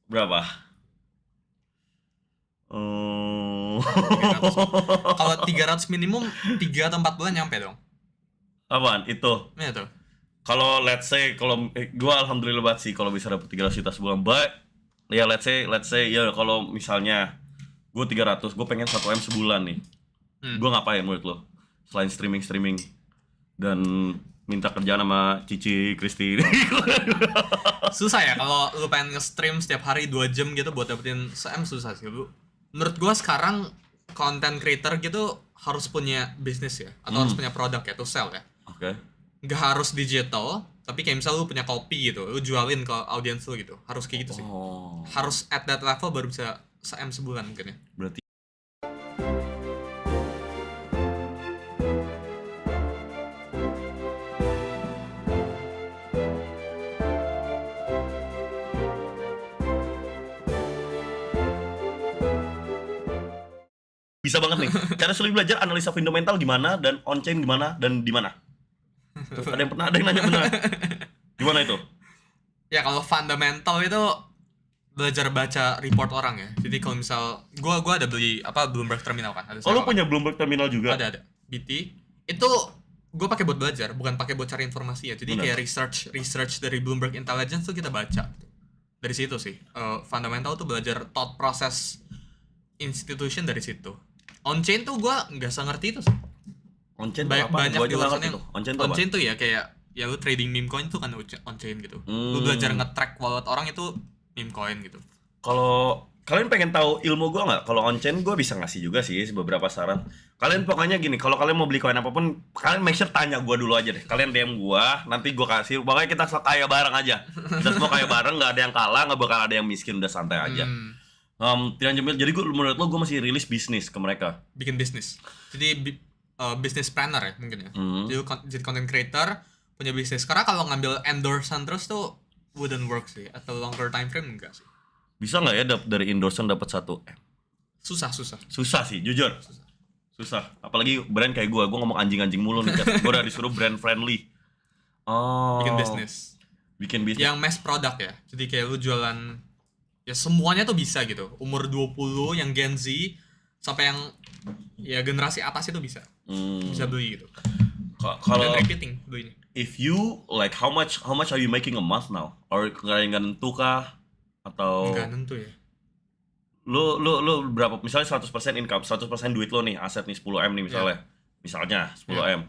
Berapa? Kalau 300 minimum 3 atau 4 bulan nyampe dong. Apaan? Itu? Iya tuh. Kalau let's say gue alhamdulillah banget sih kalau bisa dapet 300 juta sebulan. But ya let's say ya kalau misalnya gue 300, gue pengen 1M sebulan nih. Gue ngapain menurut lo? Selain streaming dan minta kerjaan sama Cici, Kristi. Susah ya kalau lu pengen nge-stream setiap hari 2 jam gitu buat dapetin 1M, susah sih lu. Menurut gue sekarang content creator gitu harus punya bisnis ya, atau harus punya produk ya, to sell ya. Oke. Gak harus digital, tapi kayak misalnya lu punya kopi gitu, lu jualin ke audiens lu gitu. Harus kayak gitu sih. Harus at that level baru bisa 1M sebulan mungkin ya. Berarti bisa banget nih. Cara sulit belajar analisa fundamental gimana dan on chain gimana dan di mana? Ada yang nanya benar. Gimana itu? Ya kalau fundamental itu belajar baca report orang ya. Jadi kalau misal gua ada beli Bloomberg Terminal kan. Ada lu punya Bloomberg Terminal juga? Ada. BT. Itu gue pakai buat belajar, bukan pakai buat cari informasi ya. Jadi kayak research dari Bloomberg Intelligence tuh kita baca. Dari situ sih. Fundamental tuh belajar thought process institution dari situ. On chain tuh gue nggak ngerti itu sih. On chain banyak di luar sana yang on chain tuh ya kayak ya lu trading meme coin tuh kan on chain gitu. Lu belajar nge-track wallet orang itu meme coin gitu. Kalau kalian pengen tahu ilmu gue nggak? Kalau on chain gue bisa ngasih juga sih beberapa saran. Kalian pokoknya gini, kalau kalian mau beli koin apapun, kalian make sure tanya gue dulu aja deh. Kalian DM gue, nanti gue kasih. Pokoknya kita kaya bareng aja. Kita semua kaya bareng, nggak ada yang kalah, nggak bakal ada yang miskin, udah santai aja. Tiran Jamil, jadi menurut lo gue masih rilis bisnis ke mereka. Bikin bisnis. Jadi business planner ya mungkin ya. Jadi content creator punya bisnis. Karena kalau ngambil endorsement terus tuh wouldn't work sih. Atau longer time frame enggak sih. Bisa nggak ya dari endorsement dapat 1M? Susah sih, jujur. Susah. Apalagi brand kayak gue ngomong anjing-anjing mulu nih. Gue udah disuruh brand friendly. Bikin bisnis. Yang mass product ya. Jadi kayak lu jualan ya semuanya tuh bisa gitu. Umur 20 yang Gen Z sampai yang ya generasi atas itu bisa. Bisa beli gitu. Kalau repeating belinya. If you like how much are you making a month now? Or nggak nentu kah? Atau nggak nentu ya. Lu berapa, misalnya 100% income, 100% duit lo nih, aset nih 10M nih misalnya. Misalnya 10M.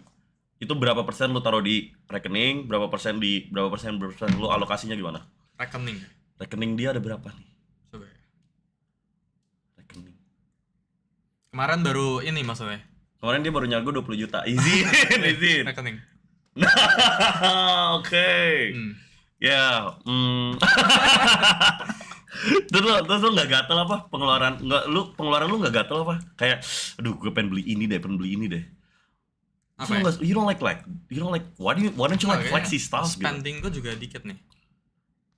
Itu berapa persen lu taruh di rekening, berapa persen lu alokasinya gimana? Rekening dia ada berapa nih? Coba ya. Rekening. Kemarin baru ini maksudnya. Kemarin dia baru nyalgo 20 juta. Izin. Rekening. Oke. Ya. Terus lu nggak gatel apa pengeluaran? Pengeluaran lu nggak gatel apa? Kayak, aduh, gue pengen beli ini deh. Apa ya? You don't like why don't you like flexi stuff? Spending gue juga dikit nih.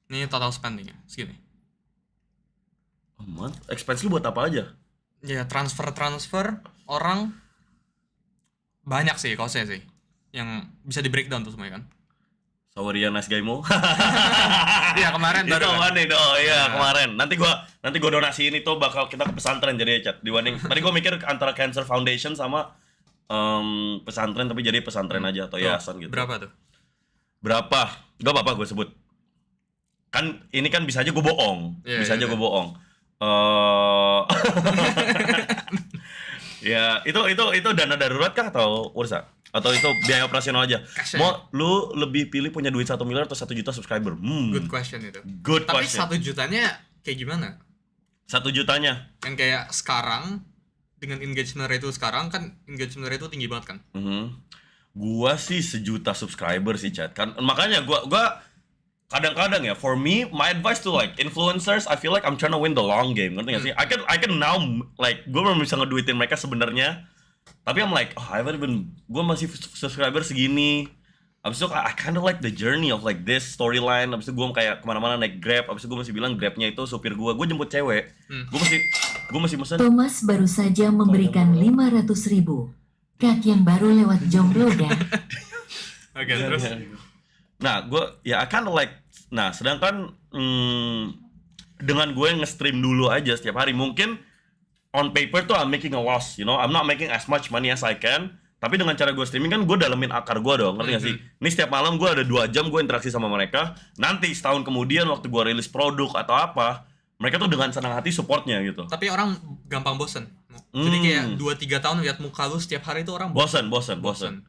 Ini total spending ya, segini. Expense lu buat apa aja? Ya transfer orang banyak sih kalau saya sih. Yang bisa di breakdown tuh semuanya kan. Sawaria nice guy mo. Iya kemarin baru. Kemarin. Nanti gua donasiin itu bakal kita ke pesantren jadi ya, Chat. Tadi gua mikir antara Cancer Foundation sama pesantren tapi jadi pesantren aja atau yayasan gitu. Berapa tuh? Berapa? Gak apa-apa gue sebut. Kan ini kan bisa aja gue bohong. Bisa aja gue bohong. Ya, itu dana darurat kah atau ursa? Atau itu biaya operasional aja? Mau lu lebih pilih punya duit 1 miliar atau 1 juta subscriber? Good question itu. Good Tapi question. 1 jutanya kayak gimana? 1 jutanya. Yang kayak sekarang dengan engagement rate itu sekarang kan engagement rate itu tinggi banget kan? Gua sih 1 juta subscriber sih, Chat. Kan makanya gua kadang-kadang ya, for me, my advice to like influencers, I feel like I'm trying to win the long game. Ngerti gak sih? I can now like gue belum bisa ngeduitin mereka sebenarnya. Tapi I'm like, I haven't been, gue masih subscriber segini. Abis itu I kind of like the journey of like this storyline. Abis itu gue kayak kemana-mana naik Grab. Abis itu gue masih bilang Grabnya itu supir gue jemput cewek. Gue masih mesen. Thomas baru saja memberikan 500.000. Kak yang baru lewat jomblo dah. Oke, terus Nah, gue ya I kind of like. Nah, sedangkan dengan gue nge-stream dulu aja setiap hari, mungkin on paper tuh I'm making a loss, you know, I'm not making as much money as I can. Tapi dengan cara gue streaming kan gue dalemin akar gue dong, ngerti gak sih? Ini setiap malam gue ada 2 jam gue interaksi sama mereka. Nanti setahun kemudian waktu gue rilis produk atau apa, mereka tuh dengan senang hati supportnya gitu. tapi orang gampang bosen. Jadi kayak 2-3 tahun lihat muka lu setiap hari itu orang Bosan.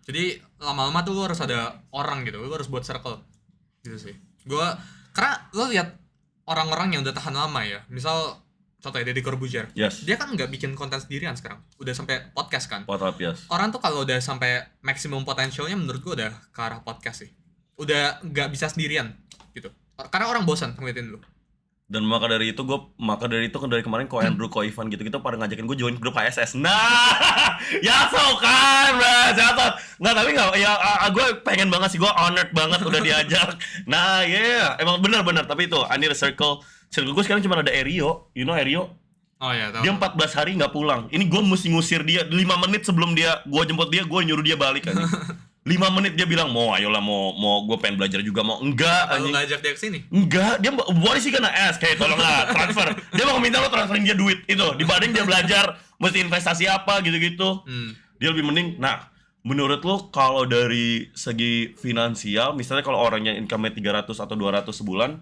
Jadi lama-lama tuh lu harus ada orang gitu, lu harus buat circle gitu sih. Karena lu lihat orang-orang yang udah tahan lama ya, misal contohnya Deddy Corbuzier, Yes. dia kan nggak bikin konten sendirian sekarang, udah sampai podcast kan. Podcast. Orang tuh kalau udah sampai maksimum potentialnya menurut gua udah ke arah podcast sih, udah nggak bisa sendirian gitu, karena orang bosan ngeliatin lu. Dan maka dari itu dari kemarin ko Andrew, ko Ivan gitu-gitu pada ngajakin gue join grup HSS. Nah, ya so kan, Mas. Nggak, tapi nggak. Ya, gue pengen banget sih, gue honored banget udah diajak. Nah, emang benar. Tapi itu, I need a circle. Circle gue sekarang cuma ada Erio. You know Erio? Oh ya, tahu. Dia 14 hari nggak pulang. Ini gue mesti ngusir dia 5 menit sebelum gue jemput dia, gue nyuruh dia balik aja. 5 menit dia bilang, ayolah mau gue pengen belajar juga, mau enggak Kalau anjing. ngajak dia kesini, Enggak, dia what is he gonna ask? Kayak tolonglah transfer. Dia mau minta lo transferin dia duit itu dibanding dia belajar mesti investasi apa gitu-gitu. Dia lebih mending. Nah, menurut lo kalau dari segi finansial, misalnya kalau orangnya income-nya 300 atau 200 sebulan,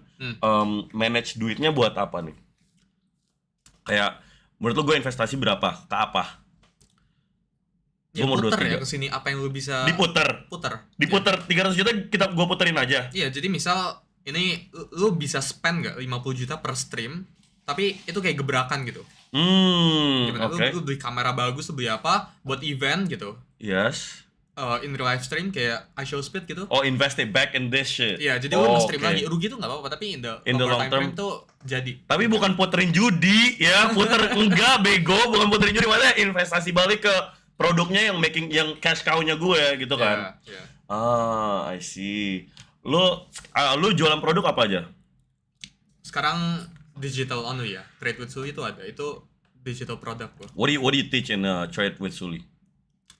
manage duitnya buat apa nih? Kayak menurut lo gue investasi berapa? Ke apa? ya Gua mau puter 23. ya kesini apa yang lu bisa Diputer puter. 300 juta gue puterin aja. Iya, jadi misal ini lu bisa spend nggak 50 juta per stream, tapi itu kayak gebrakan gitu. Gimana? Oke. Lu beli kamera bagus, lu beli apa buat event gitu. Yes. In real live stream kayak iShowSpeed gitu. Oh, invest it back in this shit. Iya, jadi lu nge-stream oke. lagi. Rugi tuh nggak apa-apa, tapi in the long time term frame tuh jadi. Tapi bukan puterin judi ya, enggak bego, bukan puterin judi, maksudnya investasi balik ke produknya yang cash cow-nya gue gitu kan. Iya. I see. Lu jualan produk apa aja? Sekarang digital only ya. Trade with Sully itu ada. Itu digital product gua. What do you teach in Trade with Sully?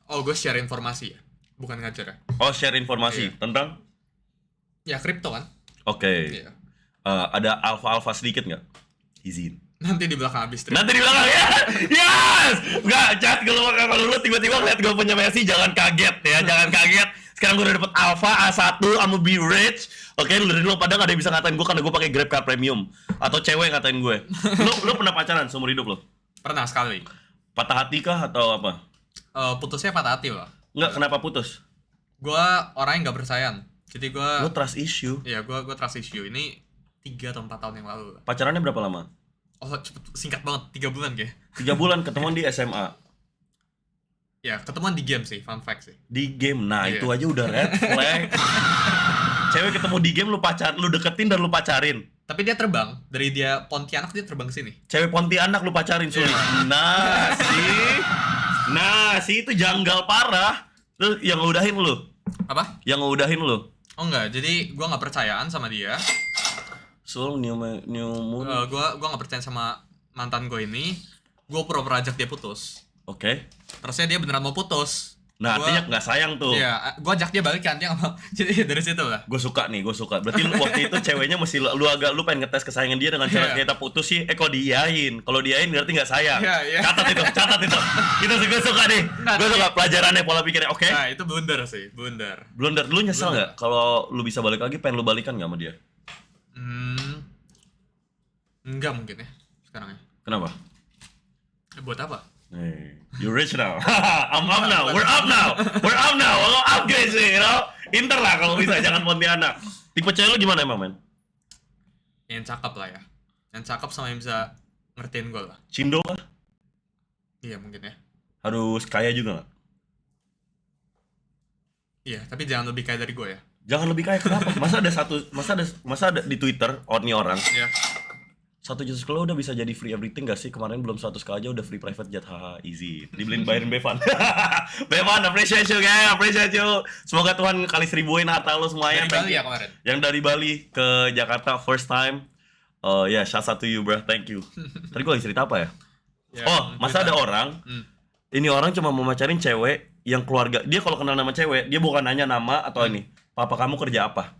Oh, gue share informasi ya. Bukan ngajar ya. Oh, share informasi Iya. tentang? Ya, kripto kan. Oke. Iya. Ada alpha sedikit nggak? Izin. Nanti di belakang habis stream. Nanti di belakang ya. Yes. Enggak, Chat, kalau lu tiba-tiba ngeliat gue punya Messi jangan kaget ya, jangan kaget. Sekarang gue udah dapet Alpha A1, I'm gonna be rich. Oke, lu pada nggak ada yang bisa ngatain gue karena gue pakai Grab Car Premium atau cewek ngatain gue. Lu pernah pacaran seumur hidup lu? Pernah sekali. Patah hati kah atau apa? Putusnya patah hati lah. Enggak, kenapa putus? Gue orang yang nggak percayaan. Jadi gue. Lu trust issue. Iya, gue trust issue. Ini 3 atau 4 tahun yang lalu. Pacarannya berapa lama? Oh, singkat banget, 3 bulan kayak. 3 bulan, ketemuan di SMA. Ya, ketemuan di game sih, fun fact sih. Di game, nah Iya. itu aja udah red flag. Cewek ketemu di game, lu deketin dan lu pacarin. Tapi dia terbang, dari dia Pontianak dia terbang ke sini. Cewek Pontianak lu pacarin, Suli. Nah, sih itu janggal parah. Terus yang ngeudahin lu? Apa? Yang ngeudahin lu? Oh enggak, jadi gue nggak percayaan sama dia. Sul new moon. Gue nggak percaya sama mantan gue ini. Gue pura-pura ajak dia putus. Oke. Terusnya dia beneran mau putus. Nah, artinya nggak sayang tuh. Iya, gue ajak dia balikan, dia nggak mau. Jadi dari situ lah. Gue suka. Berarti lu waktu itu ceweknya mesti lu pengen ngetes kesayangan dia dengan cara kita putus sih. Kok diiyain? Kalau diiyain berarti nggak sayang. Iya. Catat itu. Itu gue suka nih. Gue suka pelajarannya, pola pikirnya. Oke. Nah, itu blunder sih, blunder. Blunder. Lu nyesel nggak kalau lu bisa balik lagi? Pengen lu balikan nggak sama dia? Enggak mungkin ya sekarang ya. Kenapa? Buat apa? Hey, you're rich now. I'm up now. We're up now. We're upgrade sih, you know. Inter lah kalau bisa, jangan Pontianak. Tipe cewek lu gimana emang, men? Yang cakep lah ya. Yang cakep sama yang bisa ngertiin gue lah. Cindo kah? Iya mungkin ya. Harus kaya juga nggak? Iya, tapi jangan lebih kaya dari gue ya. Jangan lebih kaya kenapa? Masa ada di Twitter nih orang. Iya. 1 juta sekolah udah bisa jadi free everything gak sih? Kemarin belum 100 aja udah free private jet. Haha, easy. Dibeliin bayarin Bevan. Bevan, appreciate you guys, appreciate you. Semoga Tuhan kali 1000-in harta lo semuanya. Dari Bali ya kemarin? Yang dari Bali ke Jakarta first time. Ya, shout out to you bro, thank you. Tadi gue lagi cerita apa ya? Masa ada orang, ini orang cuma mau macarin cewek yang keluarga. Dia kalau kenal nama cewek, dia bukan nanya nama atau ini, papa kamu kerja apa?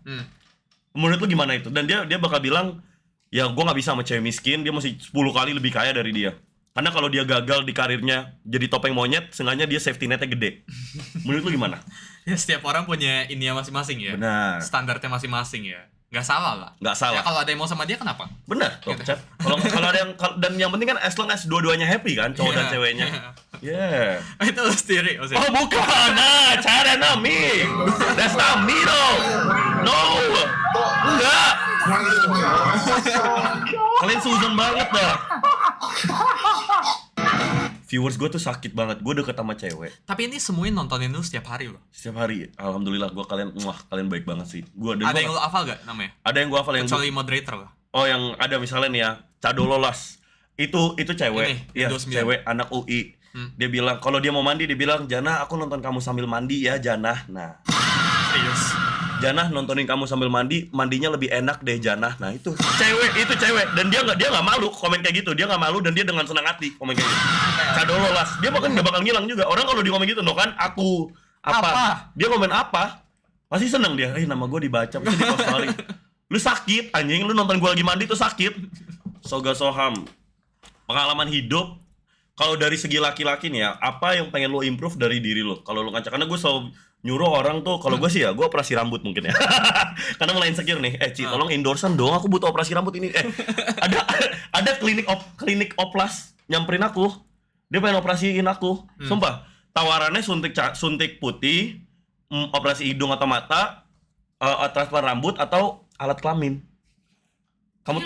Menurut lu gimana itu? Dan dia bakal bilang, ya gue gak bisa sama cewek miskin, dia masih 10 kali lebih kaya dari dia. Karena kalau dia gagal di karirnya jadi topeng monyet, seenggaknya dia safety netnya gede. Menurut lu gimana? Ya setiap orang punya ininya masing-masing ya. Benar. Standarnya masing-masing ya. Gak salah lah. Gak salah. Ya kalau ada yang mau sama dia kenapa? Benar, tuh, Cep. Kalau ada yang, dan yang penting kan as long as dua-duanya happy kan, cowok dan ceweknya. Yeah. Itu lu sendiri maksudnya. Oh bukan, nah cara me. That's not me though. No, enggak. Kalian seuzon banget dah. Viewers gue tuh sakit banget, gue deket sama cewek. Tapi ini semuanya nontonin lu setiap hari loh. Setiap hari, alhamdulillah gue kalian baik banget sih. Ada yang lu hafal gak namanya? Ada yang gue hafal yang kecuali moderator lah. Oh yang ada misalnya nih ya, Cadololas. Itu cewek, Ini, iya Windows 9. cewek anak UI. Dia bilang kalau dia mau mandi dia bilang, "Jana, aku nonton kamu sambil mandi ya, Jana." Nah, Serius. Jana nontonin kamu sambil mandi, mandinya lebih enak deh Jana. Nah itu cewek dan dia nggak malu komen kayak gitu, dia nggak malu dan dia dengan senang hati komen kayak gitu. Cadololas, dia bahkan nggak bakal ngilang juga. Orang kalau dia ngomong gitu, no kan aku apa? Dia komen apa? Pasti seneng dia. Nama gue dibaca, pasti di post story. Lu sakit anjing, lu nonton gue lagi mandi tuh sakit. Soga Soham, pengalaman hidup. Kalau dari segi laki-laki nih ya, apa yang pengen lo improve dari diri lo? Kalau lo ngaca, karena gue selalu nyuruh orang tuh, kalau gue sih ya, gue operasi rambut mungkin ya. Karena mulai insecure nih, Ci, tolong endorsean dong, aku butuh operasi rambut ini. Ada klinik oplas nyamperin aku, dia pengen operasiin aku, sumpah. Tawarannya suntik putih, operasi hidung atau mata, transplant rambut atau alat kelamin. Kamu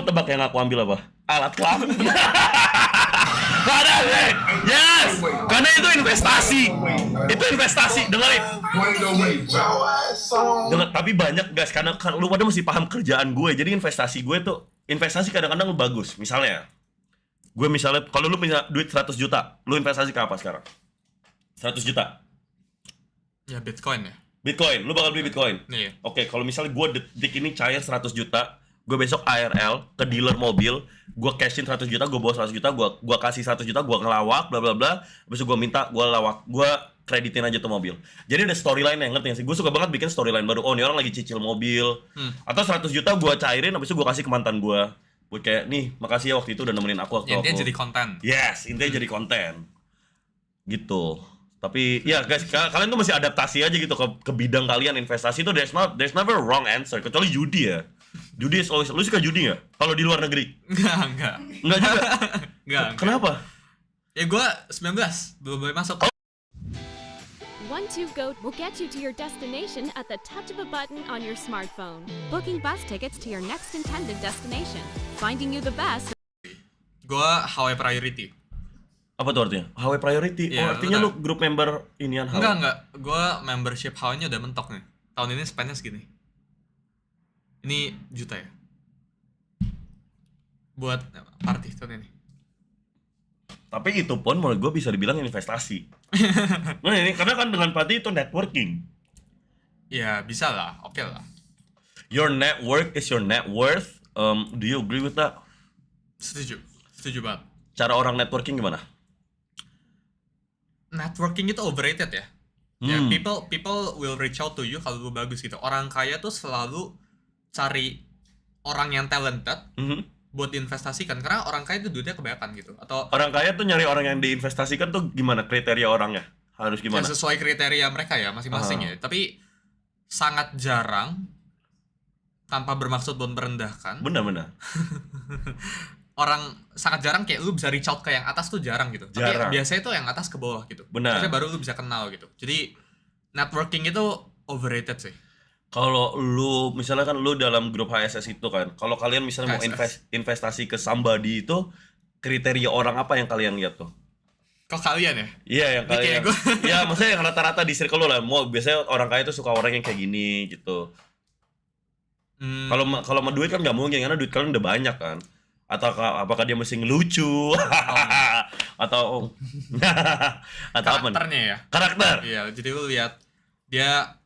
tebak yang aku ambil apa? Alat kelamin. Karena yes, karena itu investasi, dengerin. Tapi banyak guys, karena lu pada mesti paham kerjaan gue, jadi investasi kadang-kadang lu bagus. Misalnya, kalau lu punya duit 100 juta, lu investasi ke apa sekarang? 100 juta? Ya Bitcoin ya. Bitcoin, lu bakal beli Bitcoin? Iya. Oke, kalau misalnya gue detik ini cair 100 juta, gue besok ARL ke dealer mobil, gue cashin 100 juta, gue bawa 100 juta, gue kasih 100 juta, gue ngelawak, bla bla bla. Habis itu gue minta, gue kreditin aja tuh mobil. Jadi ada storyline yang ngerti gak sih? Gue suka banget bikin storyline baru. Oh, ini orang lagi cicil mobil. Atau 100 juta gue cairin, habis itu gue kasih ke mantan gue. Buat kayak, nih, makasih ya waktu itu udah nemenin aku waktu Intinya jadi konten. Yes, intinya jadi konten. Gitu. Tapi ya guys, kalian tuh masih adaptasi aja gitu ke bidang kalian investasi tuh. There's never a wrong answer, kecuali judi ya. Judi is always, lu suka judi nggak? Kalau di luar negeri? Enggak Enggak juga? Enggak. Kenapa? Ya gue 19, belum boleh masuk. 1-2-GO will get you to your destination at the touch of a button on your smartphone. Booking bus tickets to your next intended destination. Finding you the best. Gue Hawaii Priority. Apa tuh artinya? Hawaii Priority? Iya, artinya lu grup member inian Hawaii? Enggak. Gue membership Hawaii-nya udah mentok nih. Tahun ini spendnya segini. Ini juta ya? Buat party tahun ini. Tapi itu pun menurut gue bisa dibilang investasi. Nah ini, karena kan dengan party itu networking. Ya bisa lah, oke lah. Your network is your net worth. Do you agree with that? Setuju banget. Cara orang networking gimana? networking itu overrated ya. Ya, people will reach out to you kalau lu bagus gitu. Orang kaya tuh selalu cari orang yang talented buat diinvestasikan, karena orang kaya itu duitnya kebanyakan gitu. Atau Orang kaya tuh nyari orang yang diinvestasikan tuh gimana kriteria orangnya? Harus ya gimana? sesuai kriteria mereka ya masing-masing ya. Tapi sangat jarang, tanpa bermaksud buat merendahkan, Benar-benar. orang sangat jarang kayak lu bisa reach out ke yang atas tuh jarang gitu. Jarang. Tapi biasanya tuh yang atas ke bawah gitu. Benar. Terus baru lu bisa kenal gitu. Jadi networking itu overrated sih. Kalau lu misalnya kan lu dalam grup HSS itu kan, kalau kalian misalnya mau HSS. investasi ke somebody itu kriteria orang apa yang kalian lihat tuh? Kok kalian ya? Iya yang Ini kayak kalian. gua. Ya maksudnya yang rata-rata di circle lu lah. Mau biasanya orang kaya tuh suka orang yang kayak gini gitu. Kalau sama duit kan nggak mungkin karena duit kalian udah banyak kan. Atau apakah dia mesti ngelucu atau atau apa nih? karakternya ya. Karakter. Iya, jadi lu lihat dia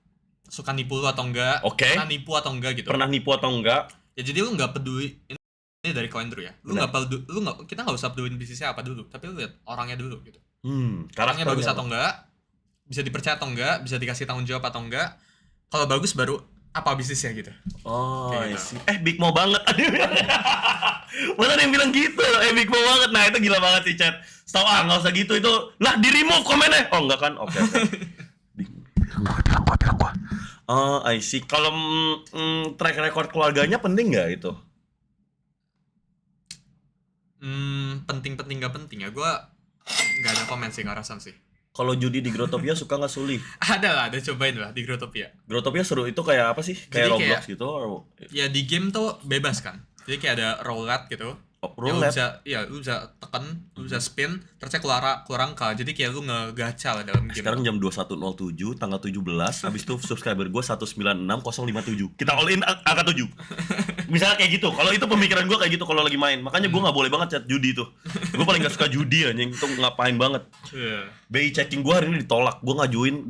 suka nipu lu atau enggak, Oke. pernah nipu atau enggak gitu. Pernah nipu atau enggak? Ya jadi lu nggak peduli ini dari koin dulu ya. Lu Benar. nggak peduli, kita nggak usah peduliin bisnisnya apa dulu, tapi lu lihat orangnya dulu gitu. Orangnya Karakternya bagus apa? atau enggak, bisa dipercaya atau enggak, bisa dikasih tanggung jawab atau enggak. Kalau bagus baru apa bisnisnya gitu. Oh, Kayak I gitu. see. Big Mo banget. Mana ada yang bilang gitu? Big Mo banget. Nah, itu gila banget sih, chat. Setahu nggak usah gitu itu. Lah, di-remove komennya. Oh, enggak kan? Oke. Bilang gua. Oh, I see. Kalau track record keluarganya penting nggak itu? Penting-penting gak penting ya. Gua nggak ada komen sih, nggak rasan sih. Kalau judi di Growtopia suka nggak Suli? Ada lah, ada cobain lah di Growtopia. Growtopia seru itu kayak apa sih? Kayak Jadi Roblox kayak- gitu? Ya di game tuh bebas kan. Jadi kayak ada roulette gitu. Oh, Ya, lu roulette? bisa, ya lu bisa tekan, lu bisa spin, terusnya keluar angka. Jadi kayak lu ngegacha lah dalam game. Sekarang jam 21.07, tanggal 17, habis itu subscriber gue 196.057. Kita all in angka 7. Misalnya kayak gitu. Kalau itu pemikiran gue kayak gitu kalau lagi main. Makanya gue nggak boleh banget chat judi tuh. Gue paling nggak suka judi anjing. Itu ngapain banget. Iya. BI checking gue hari ini ditolak. Gue ngajuin,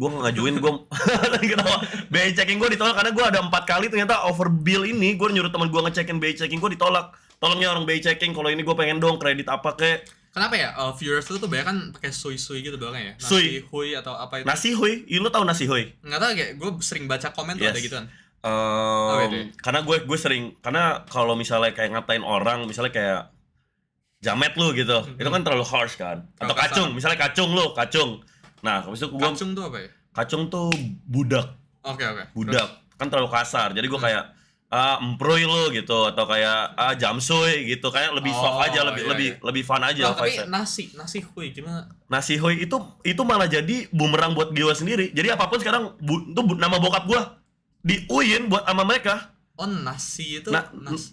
ketawa. BI checking gue ditolak karena gue ada 4 kali ternyata overbill ini. Gue nyuruh teman gue ngecekin BI checking gue ditolak. Tolongnya orang BI checking kalau ini gue pengen dong kredit apa kek. Kenapa ya? Viewers lu tuh banyak kan pakai sui gitu belakangnya ya. Sui. Nasi hui atau apa itu? Nasi hoy, lu tahu nasi hoy? Nggak tahu kayak gue sering baca komen tuh Yes. ada gituan. Em, itu ya? Karena gue sering, karena kalau misalnya kayak ngatain orang, misalnya kayak jamet lu gitu, itu kan terlalu harsh kan. Atau Terlalu kasar. kacung, misalnya kacung. Nah, habis itu gue Kacung tuh apa ya? kacung tuh budak, Oke. kan terlalu kasar. Jadi gue kayak emproy lu gitu, atau kayak jamsoy gitu, kayak lebih soft Oh, aja, iya. lebih fun aja. Nah, tapi vibe-nya. nasi hui gimana? Nasi hoy itu malah jadi bumerang buat gue sendiri. Jadi apapun sekarang nama bokap gue diuin buat sama mereka. Oh nasi itu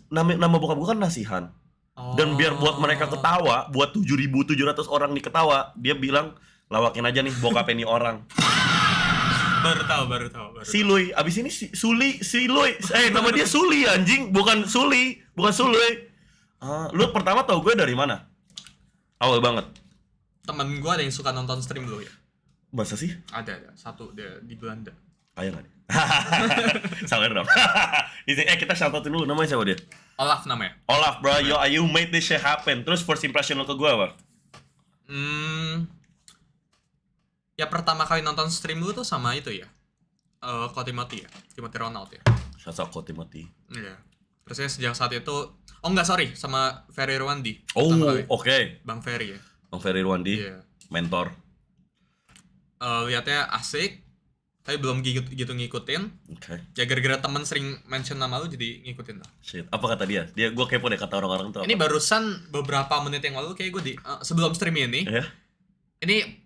Nama bokap gue kan Nasihan. Dan biar buat mereka ketawa, buat 7.700 orang nih ketawa, dia bilang lawakin aja nih bokap ini orang. Baru tahu. Siluy, abis ini Siluy. Nama dia Suli anjing, bukan Suli, bukan Suluy. Lu pertama tau gue dari mana? Awal banget. Temen gue ada yang suka nonton stream lu ya. Masa sih? Ada satu dia di Belanda. Ayo nggak nih? Salah dong. Kita shoutout dulu, namanya siapa dia? Olaf namanya. Olaf bro, you made this shit happen. Terus first impression lo ke gue apa? Ya pertama kali nonton stream lu tuh sama itu ya. Ko Timothy ya. Timothy Ronald ya. Sosok Ko Timothy. Iya. Terusnya sejak saat itu, oh enggak sorry, sama Ferry Rwandi. Oh, Pertama kali. oke. Bang Ferry ya. Bang Ferry Rwandi, Iya. mentor. Lihatnya asik, tapi belum gitu ngikutin. Oke. Ya gara-gara temen sering mention nama lu jadi ngikutin lah. Shit. Apa kata dia? Gue kepo deh kata orang-orang tuh. Ini apa? barusan beberapa menit yang lalu kayak gue sebelum stream ini, Ya? ini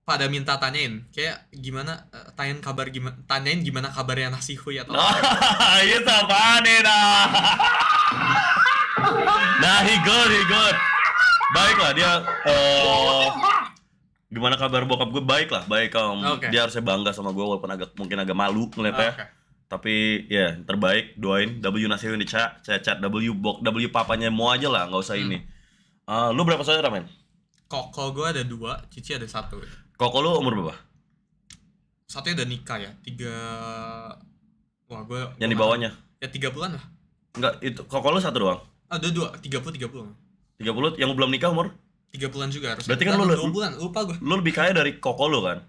pada minta tanyain kayak gimana tanyain gimana kabarnya nasi hui atau Itu apaan nih dah? Nah, he good. Baik lah dia. Gimana kabar bokap gue? Baik lah, baik. Oke. Dia harusnya bangga sama gue walaupun mungkin agak malu ngeliatnya. Oke. Tapi ya terbaik, doain. W Nasi di chat W papanya mau aja lah, nggak usah ini. Lu berapa saudara men? Koko gue ada 2, Cici ada 1. Koko lu umur berapa? Satunya udah nikah ya, 3. Wah gue. Yang di bawahnya? Ya 3 bulan lah. Enggak, itu Koko lu satu doang. Ada 2, 30. 30 yang belum nikah umur? 3 bulan juga harusnya. Berarti kan 2 bulan, lupa gue. Lu lebih kaya dari koko lu kan?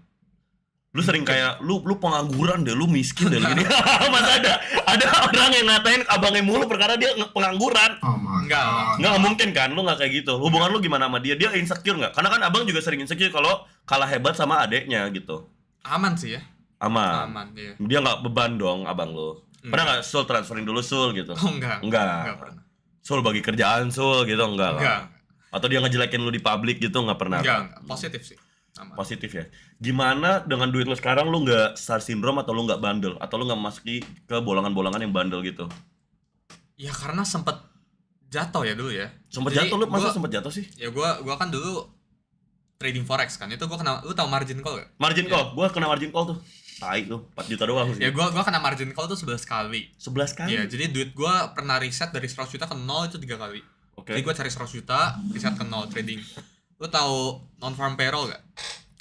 Lu sering kayak lu pengangguran deh, lu miskin deh gini. Masa ada orang yang ngatain abangnya mulu perkara dia pengangguran. Enggak mungkin kan, lu nggak kayak gitu. Hubungan lu gimana sama dia? Dia insecure nggak? Karena kan abang juga sering insecure kalau kalah hebat sama adeknya gitu. Aman sih ya. Aman. Iya. Dia nggak beban dong abang lu. Pernah nggak Sul transferin dulu Sul gitu? Oh, enggak pernah. Sul bagi kerjaan Sul gitu enggak lah. Enggak. Atau dia ngejelekin lu di publik gitu nggak pernah? Enggak. Positif sih. Aman. Positif ya. Gimana dengan duit lu sekarang, lu nggak star syndrome atau lu nggak bandel atau lu nggak masuki ke bolongan-bolongan yang bandel gitu? Ya karena sempet jatuh ya dulu ya. Sempet Jadi jatuh, lu masa gua- sempet jatuh sih? Ya gua kan dulu trading forex kan. Itu gua kena, lu tahu margin call gak? Margin call, gua kena margin call tuh. Tai tuh, 4 juta doang sih. Ya gua kena margin call tuh 11 kali. 11 kali. Iya, jadi duit gua pernah reset dari 100 juta ke 0 itu 3 kali. Oke. Jadi gua cari 100 juta, reset ke 0 trading. Lu tahu non-farm payroll gak?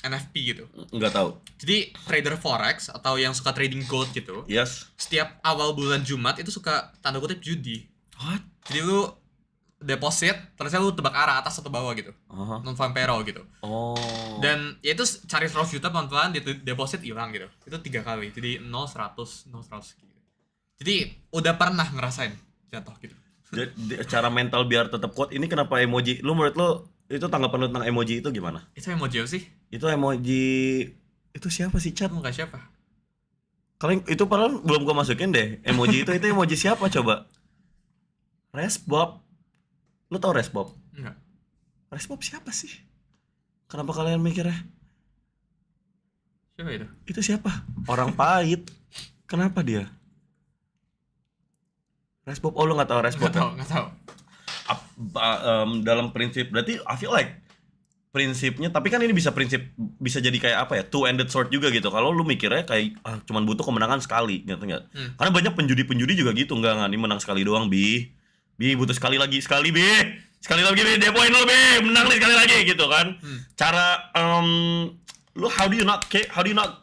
NFP gitu. Enggak tahu. Jadi trader forex atau yang suka trading gold gitu, Yes. setiap awal bulan Jumat itu suka tanda kutip judi. What? Jadi lu deposit, terusnya lu tebak arah atas atau bawah gitu. Aha. Non-farm payroll gitu. Oh. Dan ya itu cari 100 juta pelan-pelan, deposit hilang gitu. Itu 3 kali. Jadi 0, 100, 0, 100 gitu. Jadi udah pernah ngerasain jatuh gitu. Jadi cara mental biar tetap kuat, ini kenapa emoji? Lu menurut lu itu tanggapan lu tentang emoji itu gimana? Itu emoji apa sih? Itu emoji itu siapa sih, Chat? Muka siapa? Kalian itu padahal belum gua masukin deh. Emoji itu emoji siapa coba? Resbob. Lu tau Resbob? Enggak. Resbob siapa sih? Kenapa kalian mikirnya Siapa itu? itu siapa? Orang pahit. Kenapa dia? Resbob, oh lu nggak tahu Resbob? Nggak tahu. Dalam prinsip berarti I feel like prinsipnya, tapi kan ini bisa jadi kayak apa ya, two-ended sword juga gitu. Kalau lu mikirnya kayak cuman butuh kemenangan sekali gitu nggak? Karena banyak penjudi juga gitu, enggak ini menang sekali doang bi butuh sekali lagi bi lagi bi, depoin lu bi, menang nih sekali lagi gitu kan. Cara lu how do you not